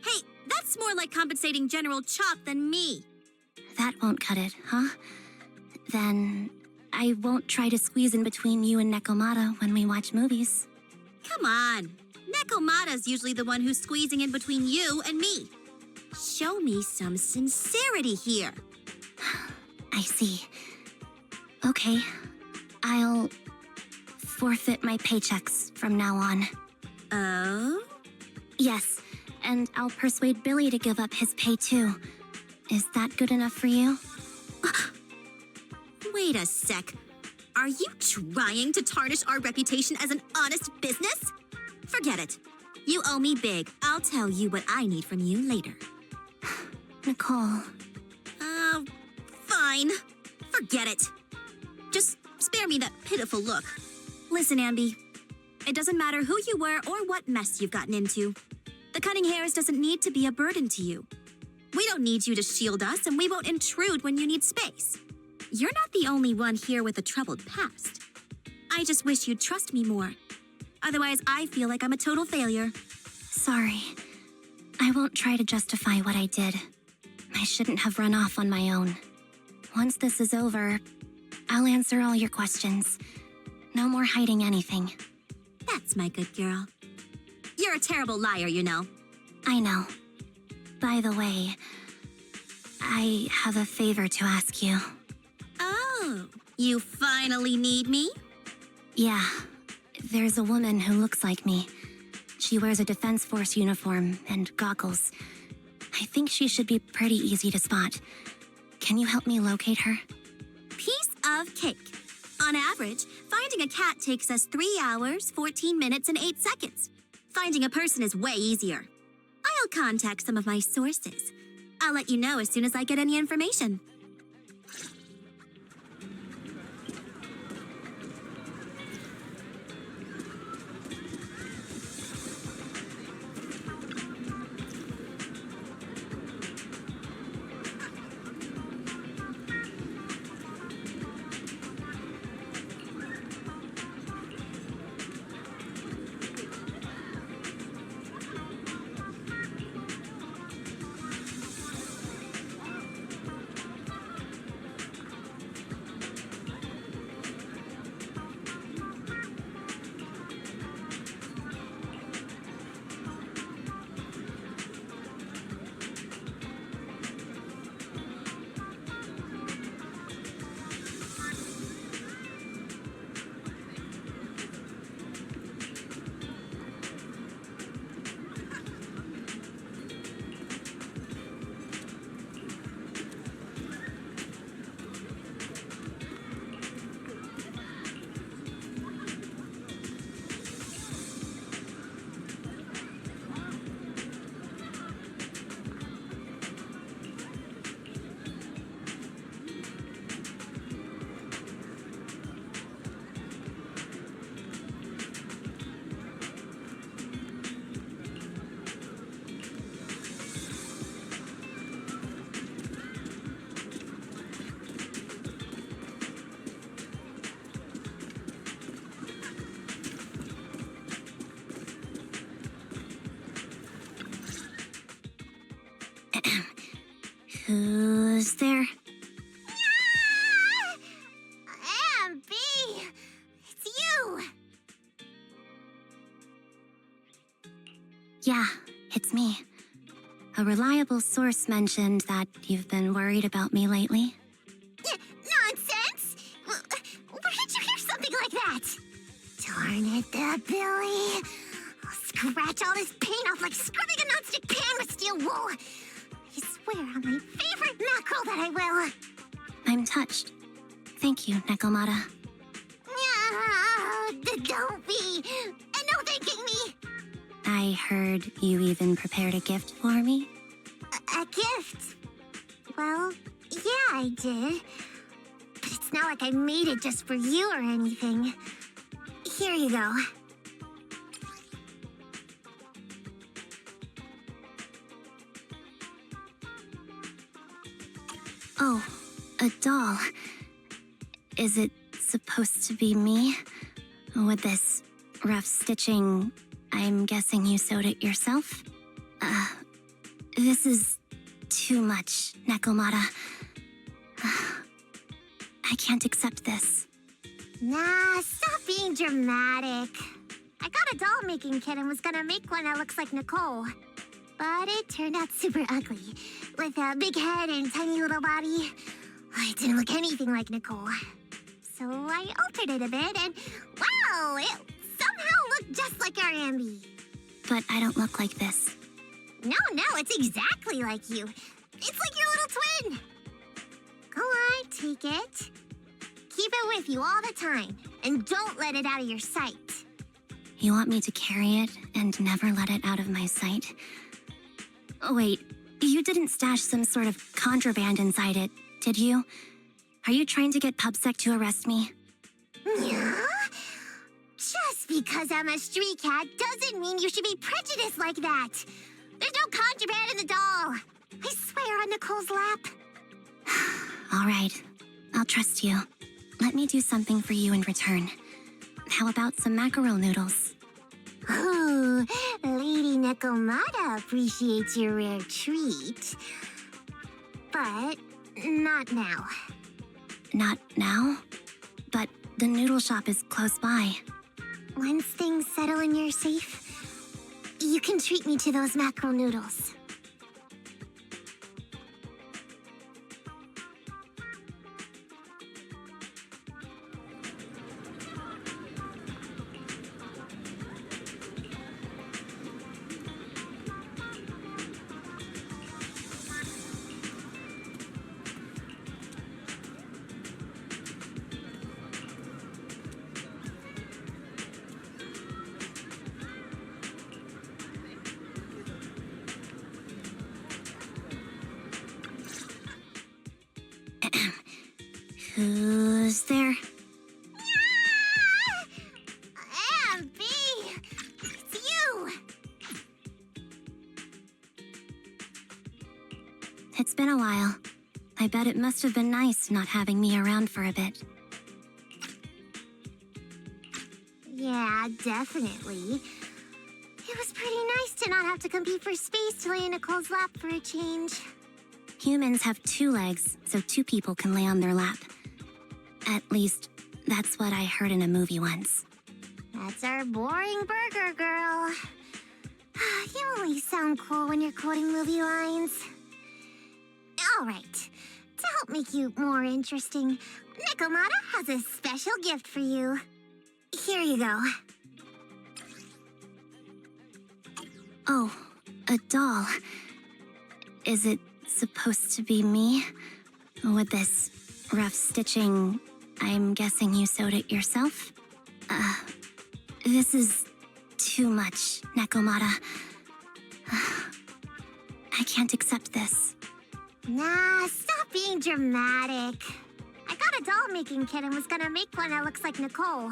Hey, that's more like compensating General Chop than me. That won't cut it, huh? Then I won't try to squeeze in between you and Nekomata when we watch movies. Come on. Nekomata's usually the one who's squeezing in between you and me. Show me some sincerity here. I see. Okay, I'll forfeit my paychecks from now on. Oh? Yes, and I'll persuade Billy to give up his pay too. Is that good enough for you? Wait a sec. Are you trying to tarnish our reputation as an honest business? Forget it. You owe me big. I'll tell you what I need from you later. Nicole. Fine. Forget it. Just spare me that pitiful look. Listen, Ambi. It doesn't matter who you were or what mess you've gotten into. The cutting hairs doesn't need to be a burden to you. We don't need you to shield us, and we won't intrude when you need space. You're not the only one here with a troubled past. I just wish you'd trust me more. Otherwise, I feel like I'm a total failure. Sorry. I won't try to justify what I did. I shouldn't have run off on my own. Once this is over, I'll answer all your questions. No more hiding anything. That's my good girl. You're a terrible liar, you know. I know. By the way, I have a favor to ask you. Oh, You finally need me? Yeah, there's a woman who looks like me. She wears a Defense Force uniform and goggles. I think she should be pretty easy to spot. Can you help me locate her? Piece of cake. On average, finding a cat takes us 3 hours, 14 minutes, and 8 seconds. Finding a person is way easier. I'll contact some of my sources. I'll let you know as soon as I get any information. Who's there? Ambi! It's you! Yeah, it's me. A reliable source mentioned that you've been worried about me lately. Nonsense! Where did you hear something like that? Darn it, Billy. I'll scratch all this paint off like scrubbing a nonstick pan with steel wool. I swear on my favorite mackerel that I will. I'm touched. Thank you, Nekomata. Don't be. And no thanking me. I heard you even prepared a gift for me. A gift? Well, yeah, I did. But it's not like I made it just for you or anything. Here you go. Oh, a doll. Is it supposed to be me? With this rough stitching, I'm guessing you sewed it yourself? This is too much, Nekomata. I can't accept this. Nah, stop being dramatic. I got a doll-making kit and was gonna make one that looks like Nicole. But it turned out super ugly, with a big head and tiny little body. It didn't look anything like Nicole. So I altered it a bit and, wow, it somehow looked just like our Ambi. But I don't look like this. No, it's exactly like you. It's like your little twin. Go on, take it. Keep it with you all the time, and don't let it out of your sight. You want me to carry it and never let it out of my sight? Wait, you didn't stash some sort of contraband inside it, did you? Are you trying to get PubSec to arrest me? Yeah? Just because I'm a street cat doesn't mean you should be prejudiced like that. There's no contraband in the doll. I swear on Nicole's lap. All right, I'll trust you. Let me do something for you in return. How about some mackerel noodles? Ooh, Lady Nekomata appreciates your rare treat. But not now. Not now? But the noodle shop is close by. Once things settle and you're safe, you can treat me to those mackerel noodles. Who's there? Abby! It's you! It's been a while. I bet it must have been nice not having me around for a bit. Yeah, definitely. It was pretty nice to not have to compete for space to lay in Nicole's lap for a change. Humans have 2 legs, so 2 people can lay on their lap. At least, that's what I heard in a movie once. That's our boring burger girl. You only sound cool when you're quoting movie lines. All right. To help make you more interesting, Nikomata has a special gift for you. Here you go. Oh, a doll. Is it supposed to be me? With this rough stitching, I'm guessing you sewed it yourself? This is too much, Nekomata. I can't accept this. Nah, stop being dramatic. I got a doll-making kit and was gonna make one that looks like Nicole.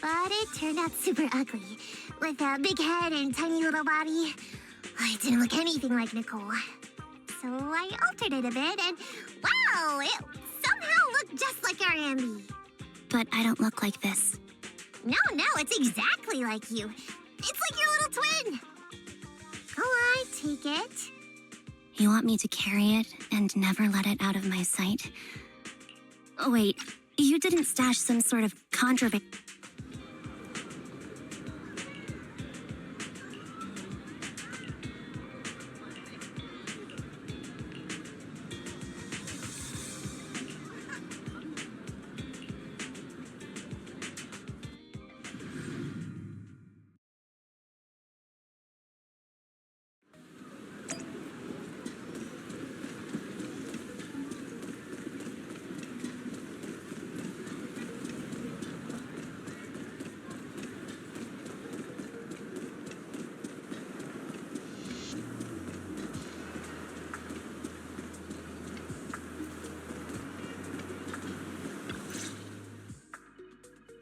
But it turned out super ugly, with a big head and tiny little body. It didn't look anything like Nicole. So I altered it a bit, and wow, it somehow looked just like our Ambi. But I don't look like this. No, it's exactly like you. It's like your little twin. Go on, take it. You want me to carry it and never let it out of my sight? Wait, you didn't stash some sort of contraband?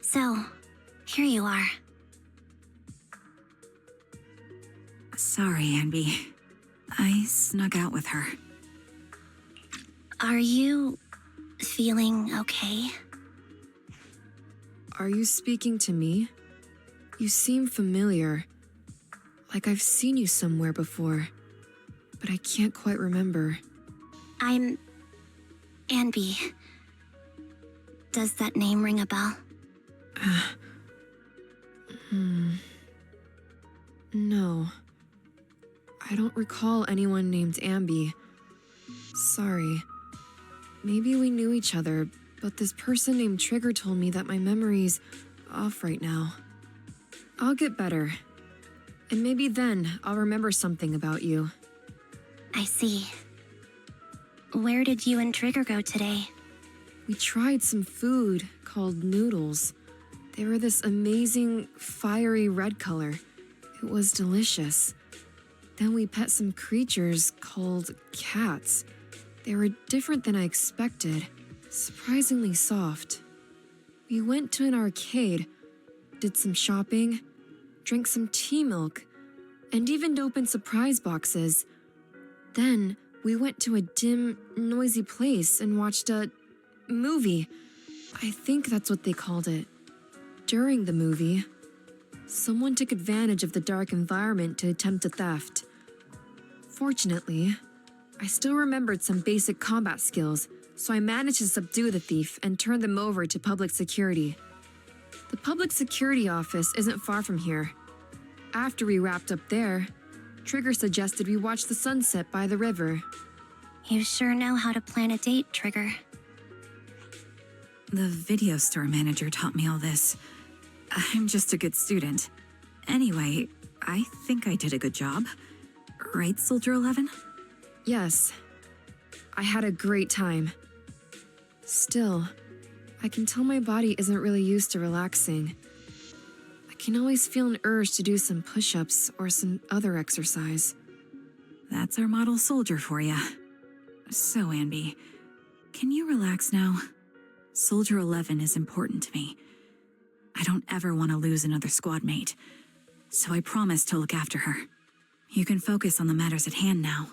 So, here you are. Sorry, Anby. I snuck out with her. Are you feeling okay? Are you speaking to me? You seem familiar. Like I've seen you somewhere before. But I can't quite remember. I'm Anby. Does that name ring a bell? No. I don't recall anyone named Amby. Sorry. Maybe we knew each other, but this person named Trigger told me that my memory's off right now. I'll get better. And maybe then I'll remember something about you. I see. Where did you and Trigger go today? We tried some food called noodles. They were this amazing, fiery red color. It was delicious. Then we pet some creatures called cats. They were different than I expected, surprisingly soft. We went to an arcade, did some shopping, drank some tea milk, and even opened surprise boxes. Then we went to a dim, noisy place and watched a movie. I think that's what they called it. During the movie, someone took advantage of the dark environment to attempt a theft. Fortunately, I still remembered some basic combat skills, so I managed to subdue the thief and turn them over to public security. The public security office isn't far from here. After we wrapped up there, Trigger suggested we watch the sunset by the river. You sure know how to plan a date, Trigger. The video store manager taught me all this. I'm just a good student. Anyway, I think I did a good job. Right, Soldier 11? Yes. I had a great time. Still, I can tell my body isn't really used to relaxing. I can always feel an urge to do some push-ups or some other exercise. That's our model soldier for ya. So, Anby, can you relax now? Soldier 11 is important to me. I don't ever want to lose another squad mate, so I promise to look after her. You can focus on the matters at hand now.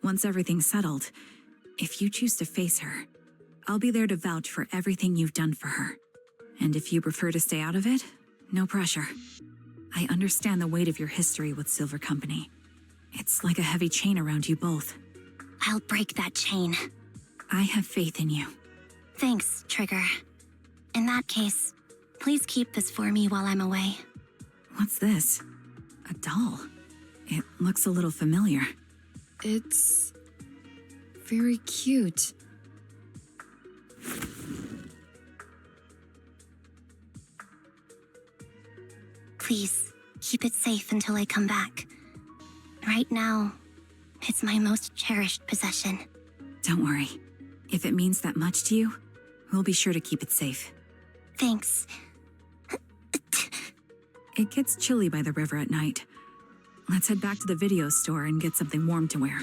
Once everything's settled, if you choose to face her, I'll be there to vouch for everything you've done for her. And if you prefer to stay out of it, no pressure. I understand the weight of your history with Silver Company. It's like a heavy chain around you both. I'll break that chain. I have faith in you. Thanks, Trigger. In that case, please keep this for me while I'm away. What's this? A doll. It looks a little familiar. It's very cute. Please, keep it safe until I come back. Right now, it's my most cherished possession. Don't worry. If it means that much to you, we'll be sure to keep it safe. Thanks. It gets chilly by the river at night. Let's head back to the video store and get something warm to wear.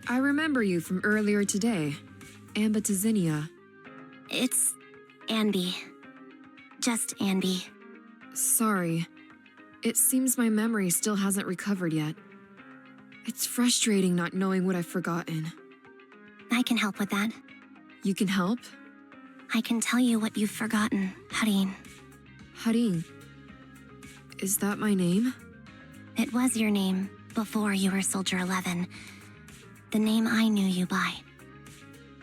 I remember you from earlier today. Ambitizinia. It's Anby. Just Anby. Sorry. It seems my memory still hasn't recovered yet. It's frustrating not knowing what I've forgotten. I can help with that. You can help? I can tell you what you've forgotten, Harin. Harin. Is that my name? It was your name before you were Soldier 11. The name I knew you by.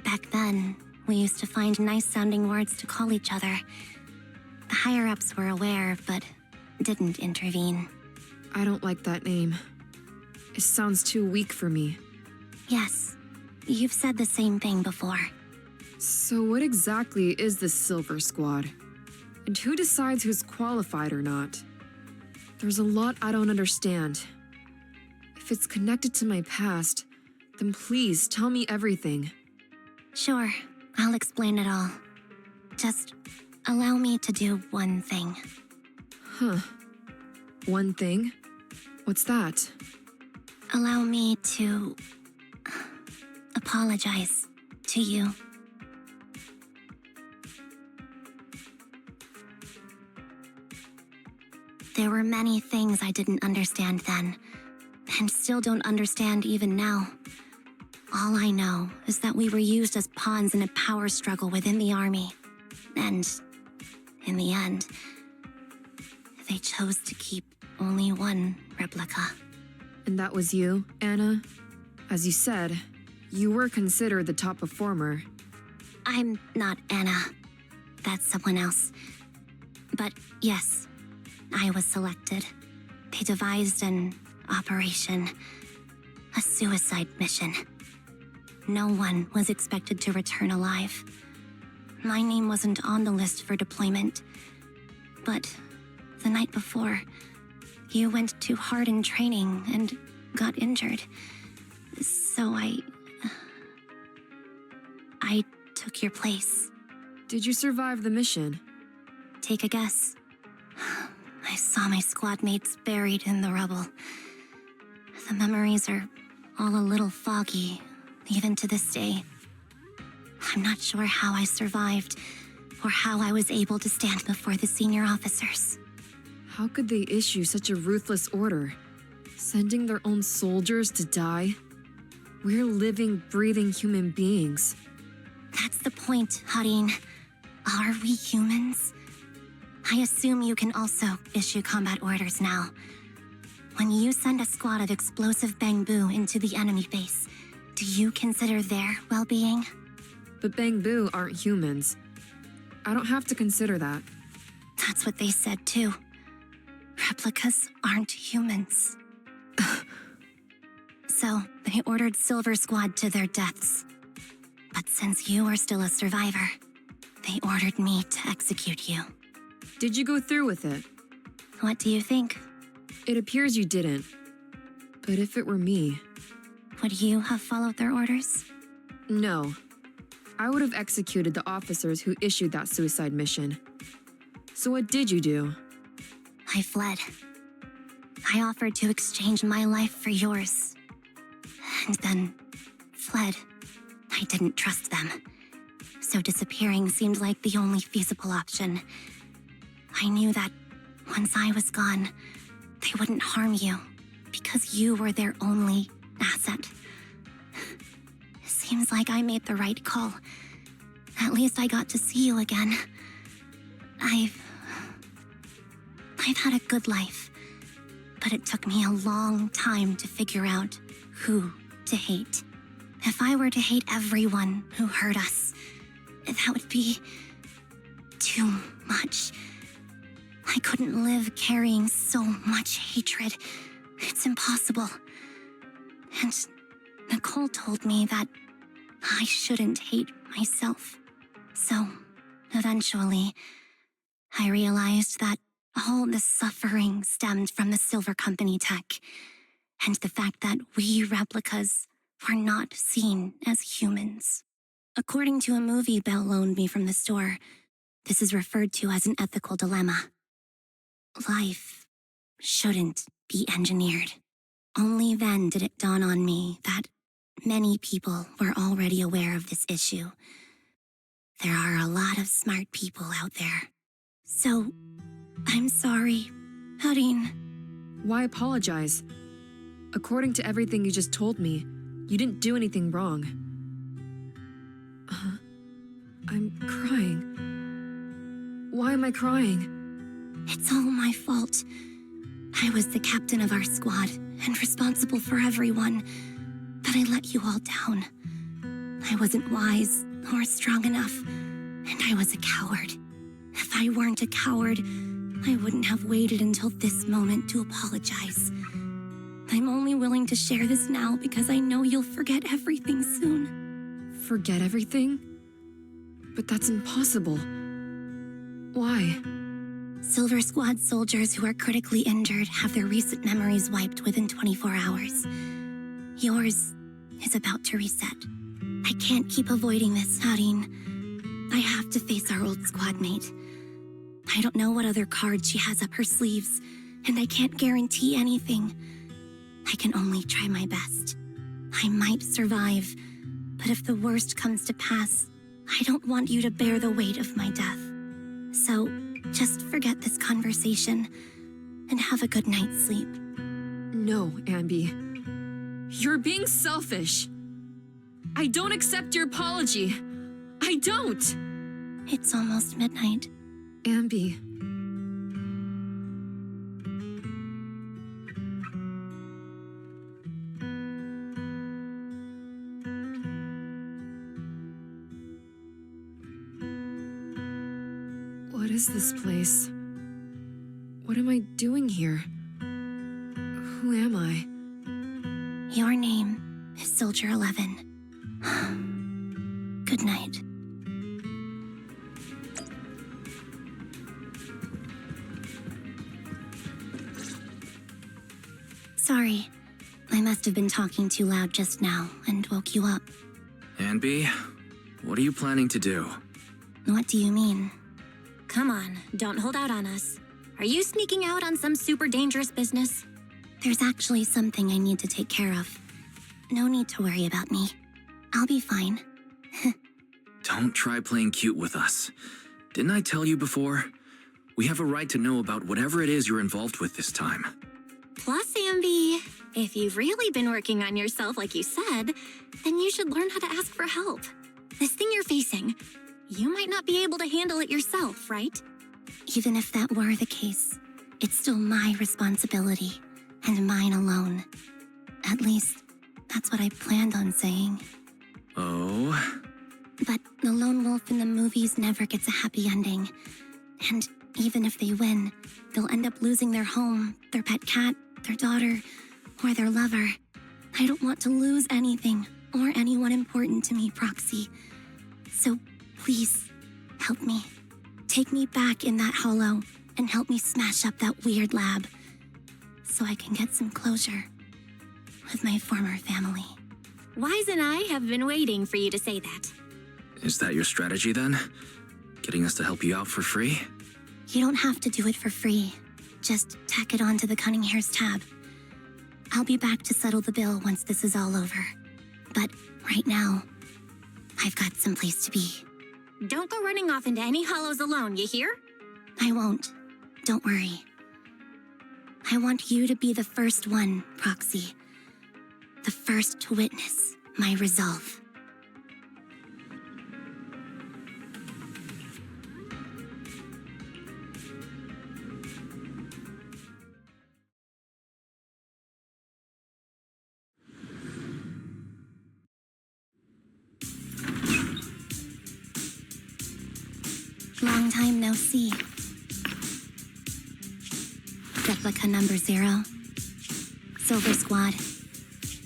Back then, we used to find nice-sounding words to call each other. The higher-ups were aware, but didn't intervene. I don't like that name. It sounds too weak for me. Yes, you've said the same thing before. So what exactly is the Silver Squad? And who decides who's qualified or not? There's a lot I don't understand. If it's connected to my past, then please tell me everything. Sure, I'll explain it all. Just allow me to do one thing. Huh. One thing? What's that? Allow me to apologize to you. There were many things I didn't understand then, and still don't understand even now. All I know is that we were used as pawns in a power struggle within the army. And, in the end, they chose to keep only one replica. And that was you, Anna? As you said, you were considered the top performer. I'm not Anna. That's someone else. But yes, I was selected. They devised an operation, a suicide mission. No one was expected to return alive. My name wasn't on the list for deployment. But the night before, you went too hard in training and got injured. So I took your place. Did you survive the mission? take a guess? I saw my squad mates buried in the rubble. The memories are all a little foggy, even to this day. I'm not sure how I survived, or how I was able to stand before the senior officers. How could they issue such a ruthless order? Sending their own soldiers to die? We're living, breathing human beings. That's the point, Harin. Are we humans? I assume you can also issue combat orders now. When you send a squad of explosive bamboo into the enemy base, do you consider their well-being? But Bangbu aren't humans. I don't have to consider that. That's what they said too. Replicas aren't humans. So, they ordered Silver Squad to their deaths. But since you are still a survivor, they ordered me to execute you. Did you go through with it? What do you think? It appears you didn't. But if it were me... Would you have followed their orders? No. I would have executed the officers who issued that suicide mission. So what did you do? I fled. I offered to exchange my life for yours. And then fled. I didn't trust them. So disappearing seemed like the only feasible option. I knew that once I was gone, they wouldn't harm you because you were their only asset. Seems like I made the right call. At least I got to see you again. I've had a good life, but it took me a long time to figure out who to hate. If I were to hate everyone who hurt us, that would be too much. I couldn't live carrying so much hatred. It's impossible. And Nicole told me that I shouldn't hate myself. So, eventually, I realized that all the suffering stemmed from the Silver Company tech, and the fact that we replicas were not seen as humans. According to a movie Belle loaned me from the store, this is referred to as an ethical dilemma. Life shouldn't be engineered. Only then did it dawn on me that many people were already aware of this issue. There are a lot of smart people out there. So, I'm sorry, Harin. Why apologize? According to everything you just told me, you didn't do anything wrong. I'm crying. Why am I crying? It's all my fault. I was the captain of our squad and responsible for everyone, but I let you all down. I wasn't wise or strong enough, and I was a coward. If I weren't a coward, I wouldn't have waited until this moment to apologize. I'm only willing to share this now because I know you'll forget everything soon. Forget everything? But that's impossible. Why? Silver Squad soldiers who are critically injured have their recent memories wiped within 24 hours. Yours is about to reset. I can't keep avoiding this, Harin. I have to face our old squad mate. I don't know what other cards she has up her sleeves, and I can't guarantee anything. I can only try my best. I might survive, but if the worst comes to pass, I don't want you to bear the weight of my death. So, just forget this conversation and have a good night's sleep. No, Ambi. You're being selfish. I don't accept your apology. I don't. It's almost midnight. Ambi. What is this place? What am I doing here? Who am I? Your name is Soldier 11. Good night. Sorry, I must have been talking too loud just now and woke you up. Anby, what are you planning to do? What do you mean? come on, don't hold out on us. Are you sneaking out on some super dangerous business? There's actually something I need to take care of. No need to worry about me. I'll be fine. Don't try playing cute with us. Didn't I tell you before? We have a right to know about whatever it is you're involved with this time. Plus, Ambi, if you've really been working on yourself like you said, then you should learn how to ask for help. This thing you're facing, you might not be able to handle it yourself, right? Even if that were the case, it's still my responsibility, and mine alone. At least, that's what I planned on saying. Oh? But the lone wolf in the movies never gets a happy ending. And even if they win, they'll end up losing their home, their pet cat, their daughter, or their lover. I don't want to lose anything or anyone important to me, Proxy. So please, help me. Take me back in that hollow and help me smash up that weird lab so I can get some closure with my former family. Wise and I have been waiting for you to say that. Is that your strategy then? Getting us to help you out for free? You don't have to do it for free. Just tack it onto the Cunning Hair's tab. I'll be back to settle the bill once this is all over. But right now, I've got someplace to be. Don't go running off into any hollows alone, you hear? I won't. Don't worry. I want you to be the first one, Proxy. The first to witness my resolve. Long time no see. Replica number 0. Silver Squad.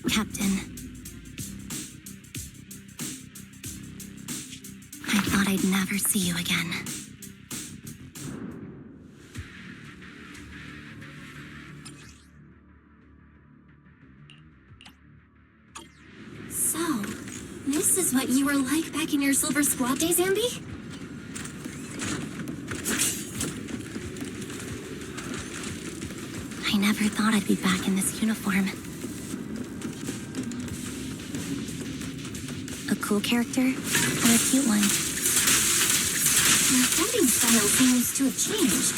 Captain. I thought I'd never see you again. So, this is what you were like back in your Silver Squad days, Ambi? I never thought I'd be back in this uniform. A cool character or a cute one? My fighting style seems to have changed.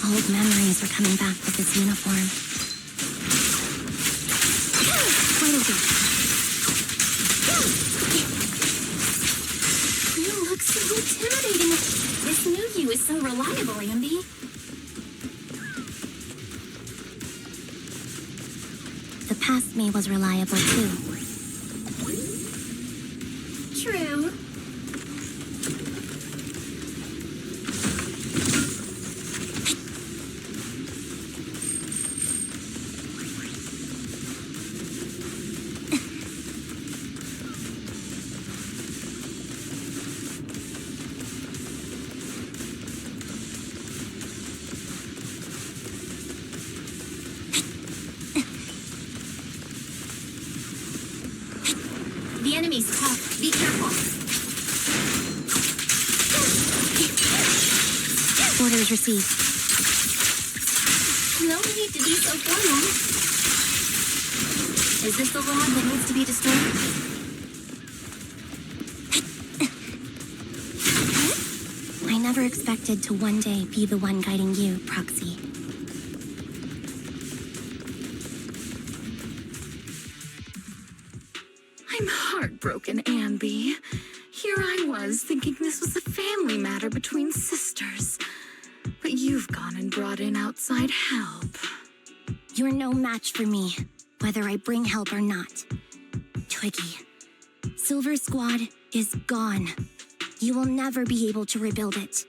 Old memories are coming back with this uniform. Quite a bit. You look so intimidating. This new you is so reliable, Ambi. The past me was reliable too. True. The enemy's tough. Be careful. Orders received. No need to be so formal. Is this the log that needs to be destroyed? I never expected to one day be the one guiding you, Proxy. I'm heartbroken, Ambi. Here I was thinking this was a family matter between sisters. But you've gone and brought in outside help. You're no match for me, whether I bring help or not. Twiggy, Silver Squad is gone. You will never be able to rebuild it.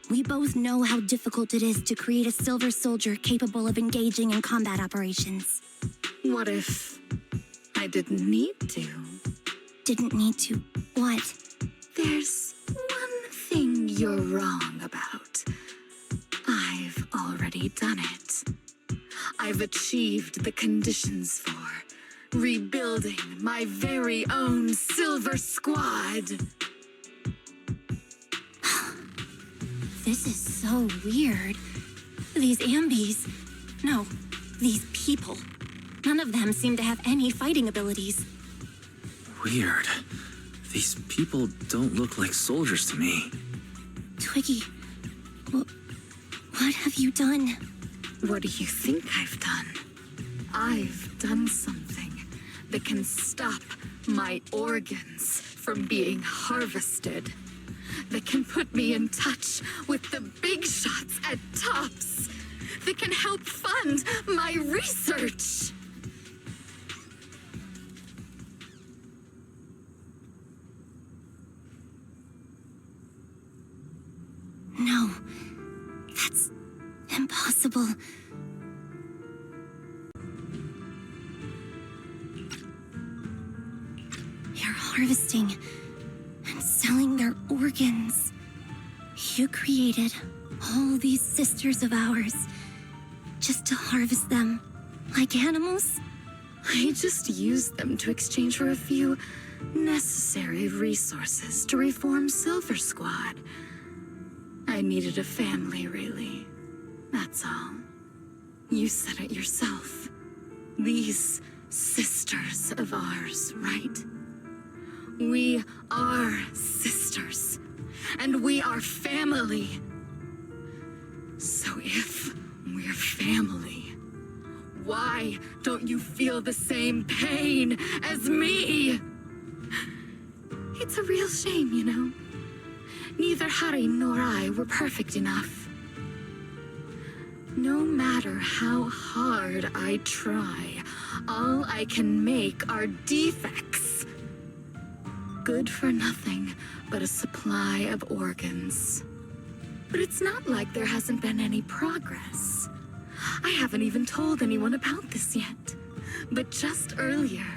We both know how difficult it is to create a Silver Soldier capable of engaging in combat operations. What if I didn't need to? Didn't need to. What? There's one thing you're wrong about. I've already done it. I've achieved the conditions for rebuilding my very own Silver Squad. This is so weird. These ambies... No, these people. None of them seem to have any fighting abilities. Weird. These people don't look like soldiers to me. Twiggy, what have you done? What do you think I've done? I've done something that can stop my organs from being harvested. That can put me in touch with the big shots at TOPS. That can help fund my research. No, that's impossible. You're harvesting and selling their organs. You created all these sisters of ours just to harvest them like animals? I just used them to exchange for a few necessary resources to reform Silver Squad. I needed a family, really. That's all. You said it yourself. These sisters of ours, right? We are sisters, and we are family. So if we're family, why don't you feel the same pain as me? It's a real shame, you know. Neither Harry nor I were perfect enough. No matter how hard I try, all I can make are defects. Good for nothing but a supply of organs. But it's not like there hasn't been any progress. I haven't even told anyone about this yet. But just earlier,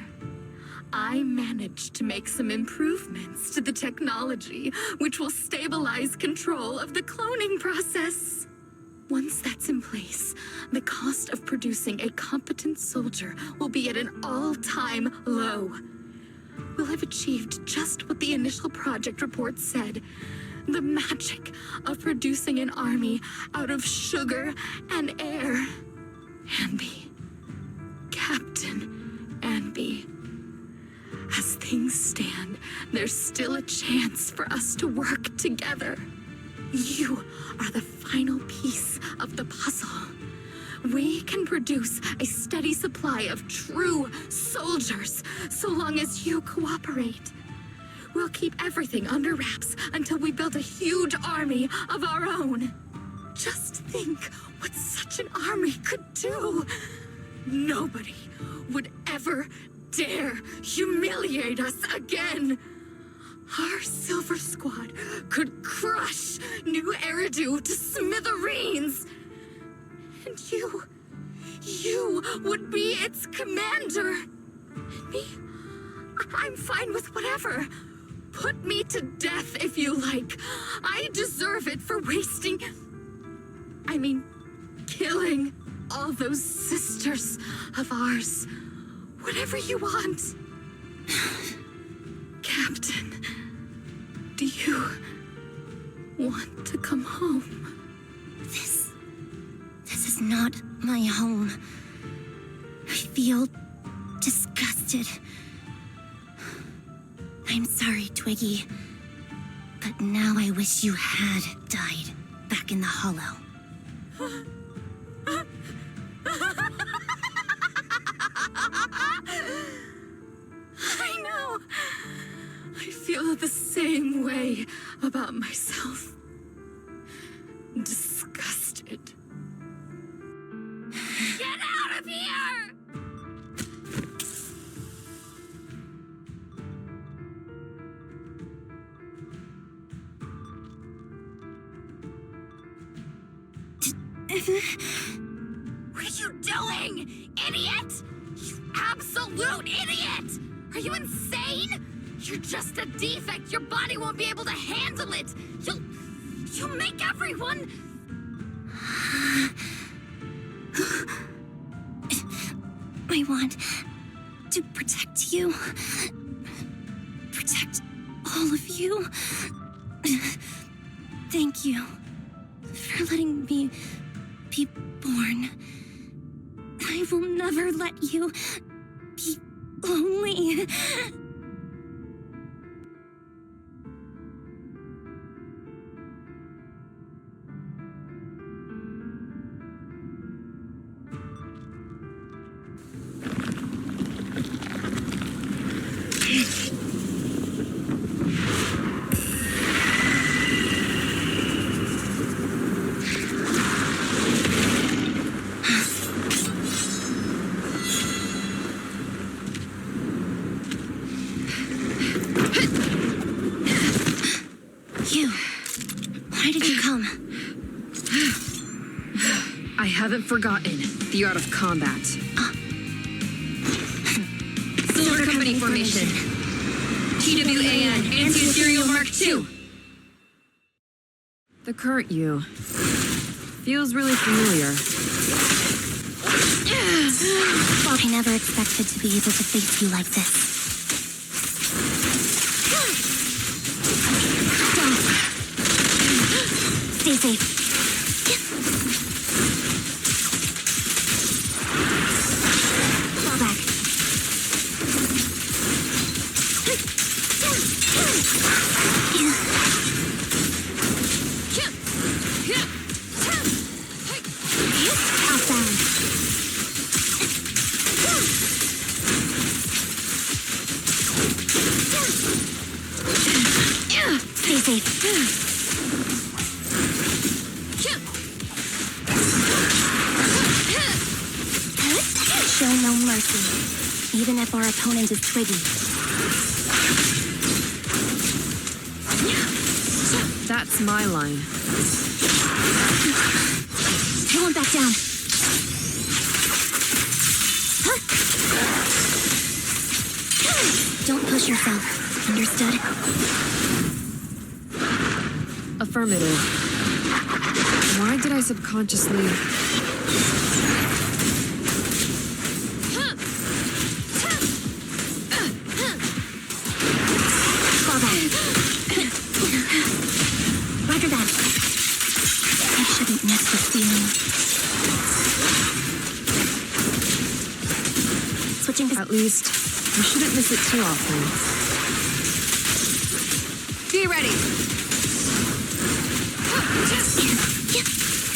I managed to make some improvements to the technology, which will stabilize control of the cloning process. Once that's in place, the cost of producing a competent soldier will be at an all-time low. We'll have achieved just what the initial project report said. The magic of producing an army out of sugar and air. Ambi. Captain Ambi. As things stand, there's still a chance for us to work together. You are the final piece of the puzzle. We can produce a steady supply of true soldiers so long as you cooperate. We'll keep everything under wraps until we build a huge army of our own. Just think what such an army could do. Nobody would ever dare humiliate us again. Our Silver Squad could crush New Eridu to smithereens. And you would be its commander. And me, I'm fine with whatever. Put me to death if you like. I deserve it for killing all those sisters of ours. Whatever you want. Captain, do you want to come home? This is not my home. I feel disgusted. I'm sorry, Twiggy. But now I wish you had died back in the Hollow. I know. I feel the same way about myself. Disgusted. Get out of here! What are you doing, idiot? You absolute idiot! Are you insane? You're just a defect. Your body won't be able to handle it. You'll make everyone... I want to protect you. Protect all of you. Thank you. for letting me be born. I will never let you be lonely. Why did you come? I haven't forgotten the art of combat. Silver Company formation. TWAN, Anti-Ethereal Mark II. The current you feels really familiar. I never expected to be able to face you like this. Stay safe. Fall back. Off balance. Stay safe. Show no mercy, even if our opponent is Twiggy. That's my line. I won't back down. Don't push yourself. Understood? Affirmative. Why did I subconsciously... Roger that. I shouldn't miss this feeling. Switching to... At least, you shouldn't miss it too often. Be ready!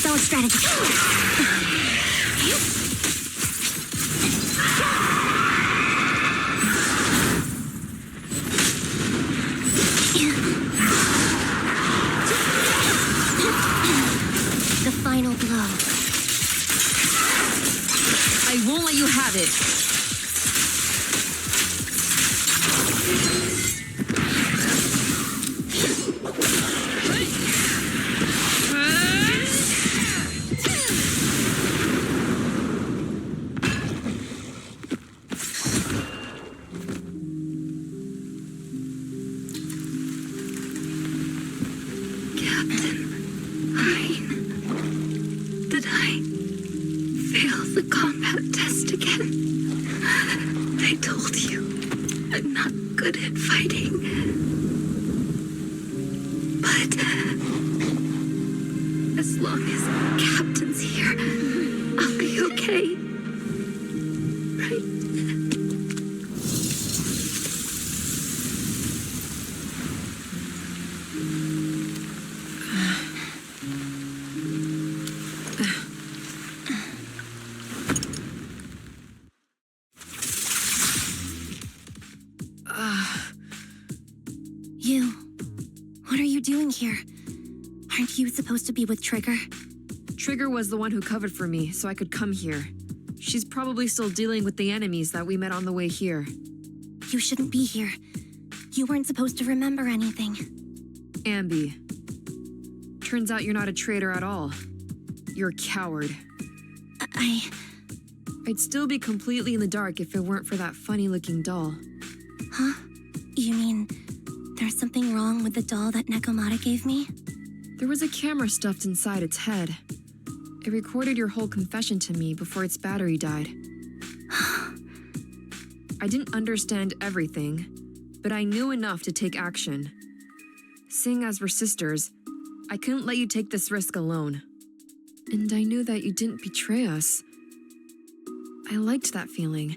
Solid strategy. The final blow. I won't let you have it. Did I fail the combat test again? I told you, I'm not good at fighting. But as long as Captain's here, I'll be okay. Right? You. What are you doing here? Aren't you supposed to be with Trigger? Trigger was the one who covered for me, so I could come here. She's probably still dealing with the enemies that we met on the way here. You shouldn't be here. You weren't supposed to remember anything. Ambi. Turns out you're not a traitor at all. You're a coward. I'd still be completely in the dark if it weren't for that funny-looking doll. Huh? You mean there's something wrong with the doll that Nekomata gave me? There was a camera stuffed inside its head. It recorded your whole confession to me before its battery died. I didn't understand everything, but I knew enough to take action. Seeing as we're sisters, I couldn't let you take this risk alone. And I knew that you didn't betray us. I liked that feeling.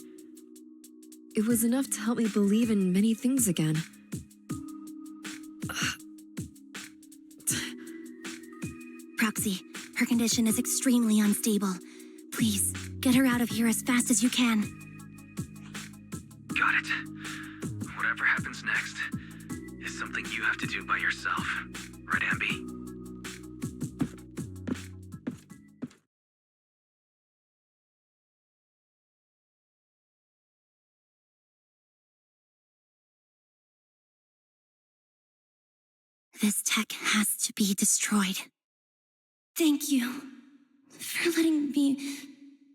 It was enough to help me believe in many things again. Proxy, her condition is extremely unstable. Please, get her out of here as fast as you can. Got it. Whatever happens next is something you have to do by yourself. Right, Ambi? This tech has to be destroyed. Thank you for letting me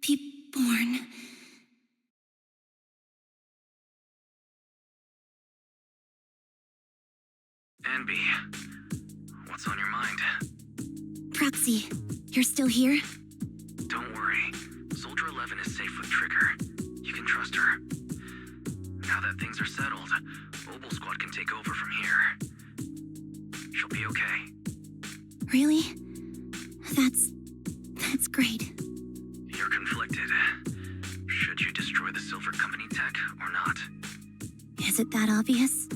be born. Ambi, what's on your mind? Proxy, you're still here? Don't worry. Soldier 11 is safe with Trigger. You can trust her. Now that things are settled, Mobile Squad can take over from here. She'll be okay. Really? That's great. You're conflicted. Should you destroy the Silver Company tech or not? Is it that obvious?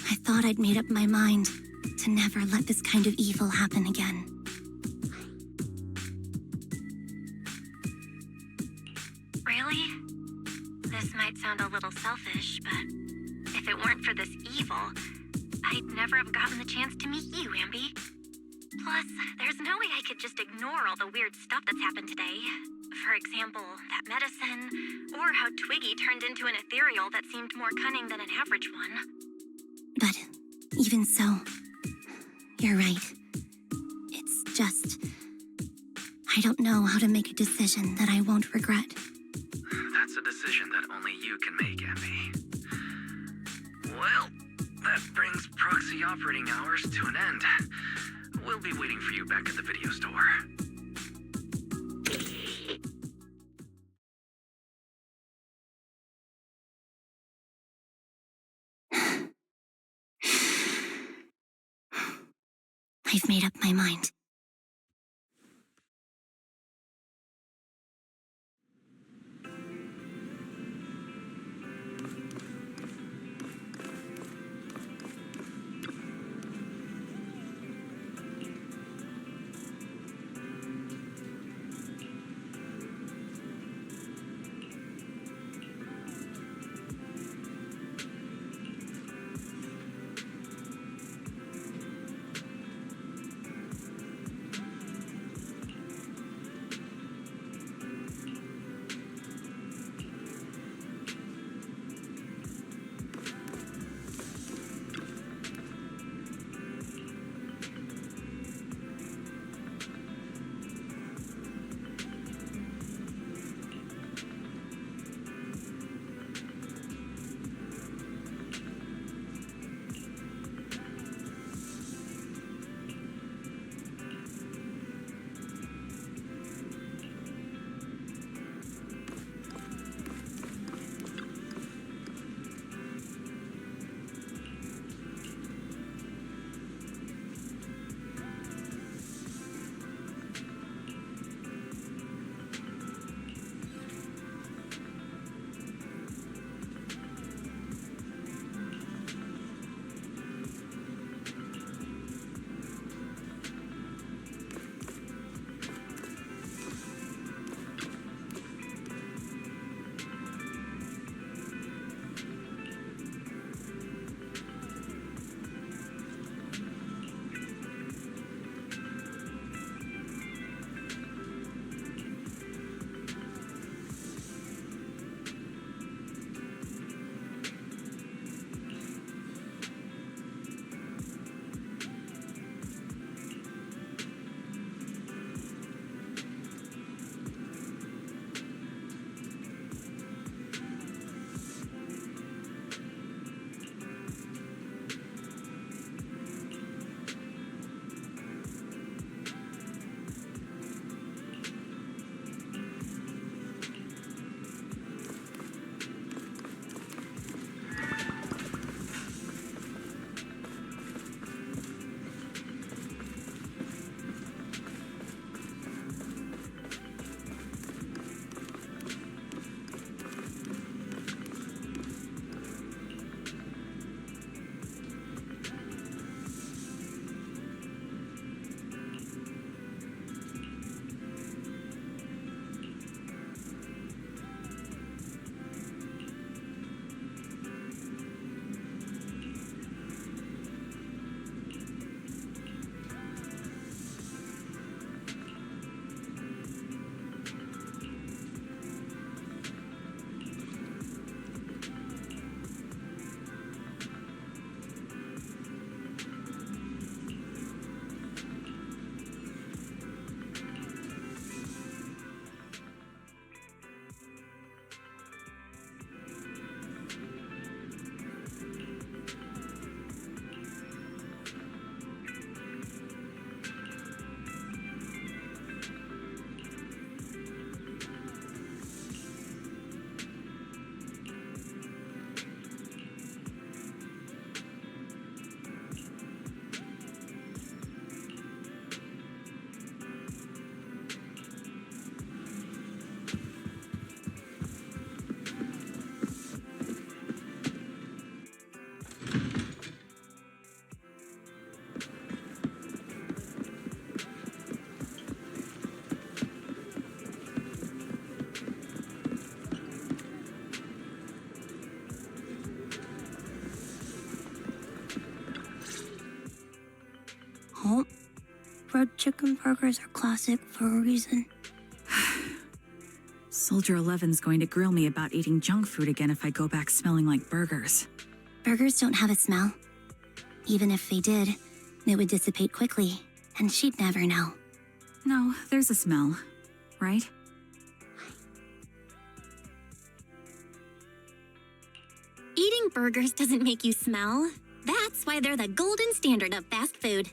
I thought I'd made up my mind to never let this kind of evil happen again. Really? This might sound a little selfish, but if it weren't for this evil, I'd never have gotten the chance to meet you, Ambi. Plus, there's no way I could just ignore all the weird stuff that's happened today. For example, that medicine, or how Twiggy turned into an ethereal that seemed more cunning than an average one. But even so, you're right. It's just... I don't know how to make a decision that I won't regret. That's a decision that only you can make, Ambi. Well, that brings proxy operating hours to an end. We'll be waiting for you back at the video store. I've made up my mind. Red chicken burgers are classic for a reason. Soldier 11's going to grill me about eating junk food again if I go back smelling like burgers. Burgers don't have a smell. Even if they did, it would dissipate quickly, and she'd never know. No, there's a smell, right? Eating burgers doesn't make you smell. That's why they're the golden standard of fast food.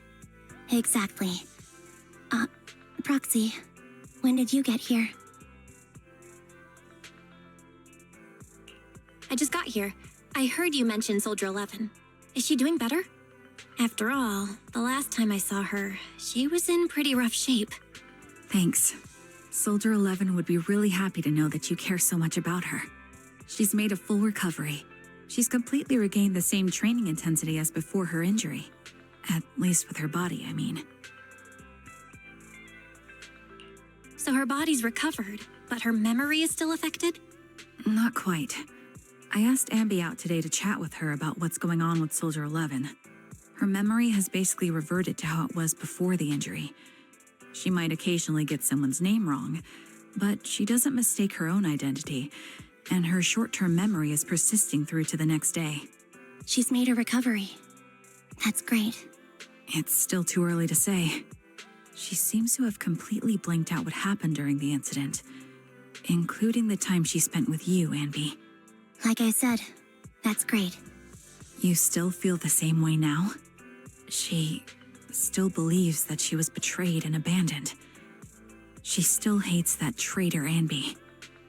Exactly. Proxy, when did you get here? I just got here. I heard you mention Soldier 11. Is she doing better? After all, the last time I saw her, she was in pretty rough shape. Thanks. Soldier 11 would be really happy to know that you care so much about her. She's made a full recovery. She's completely regained the same training intensity as before her injury. At least with her body, I mean. So her body's recovered, but her memory is still affected? Not quite. I asked Ambi out today to chat with her about what's going on with Soldier 11. Her memory has basically reverted to how it was before the injury. She might occasionally get someone's name wrong, but she doesn't mistake her own identity, and her short-term memory is persisting through to the next day. She's made a recovery. That's great. It's still too early to say. She seems to have completely blanked out what happened during the incident, including the time she spent with you, Ambi. Like I said, that's great. You still feel the same way now? She still believes that she was betrayed and abandoned. She still hates that traitor Ambi.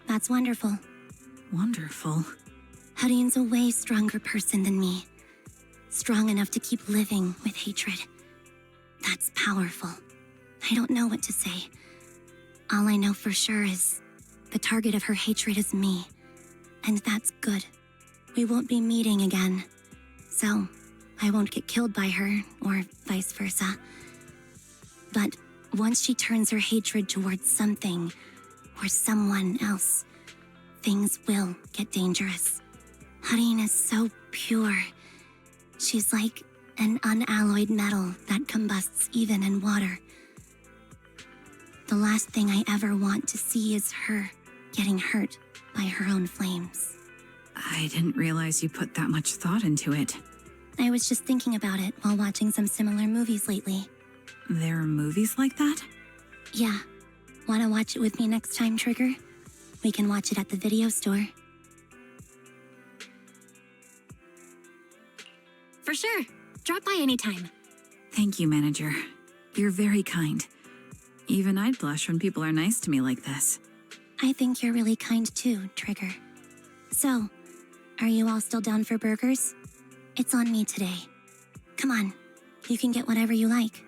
That's wonderful. Wonderful. Hudion's a way stronger person than me. Strong enough to keep living with hatred. That's powerful. I don't know what to say. All I know for sure is the target of her hatred is me. And that's good. We won't be meeting again. So, I won't get killed by her, or vice versa. But once she turns her hatred towards something, or someone else, things will get dangerous. Hudion is so pure. She's like an unalloyed metal that combusts even in water. The last thing I ever want to see is her getting hurt by her own flames. I didn't realize you put that much thought into it. I was just thinking about it while watching some similar movies lately. There are movies like that? Yeah. Wanna watch it with me next time, Trigger? We can watch it at the video store. For sure. Drop by anytime. Thank you, Manager. You're very kind. Even I'd blush when people are nice to me like this. I think you're really kind too, Trigger. So, are you all still down for burgers? It's on me today. Come on, you can get whatever you like.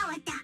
Like that.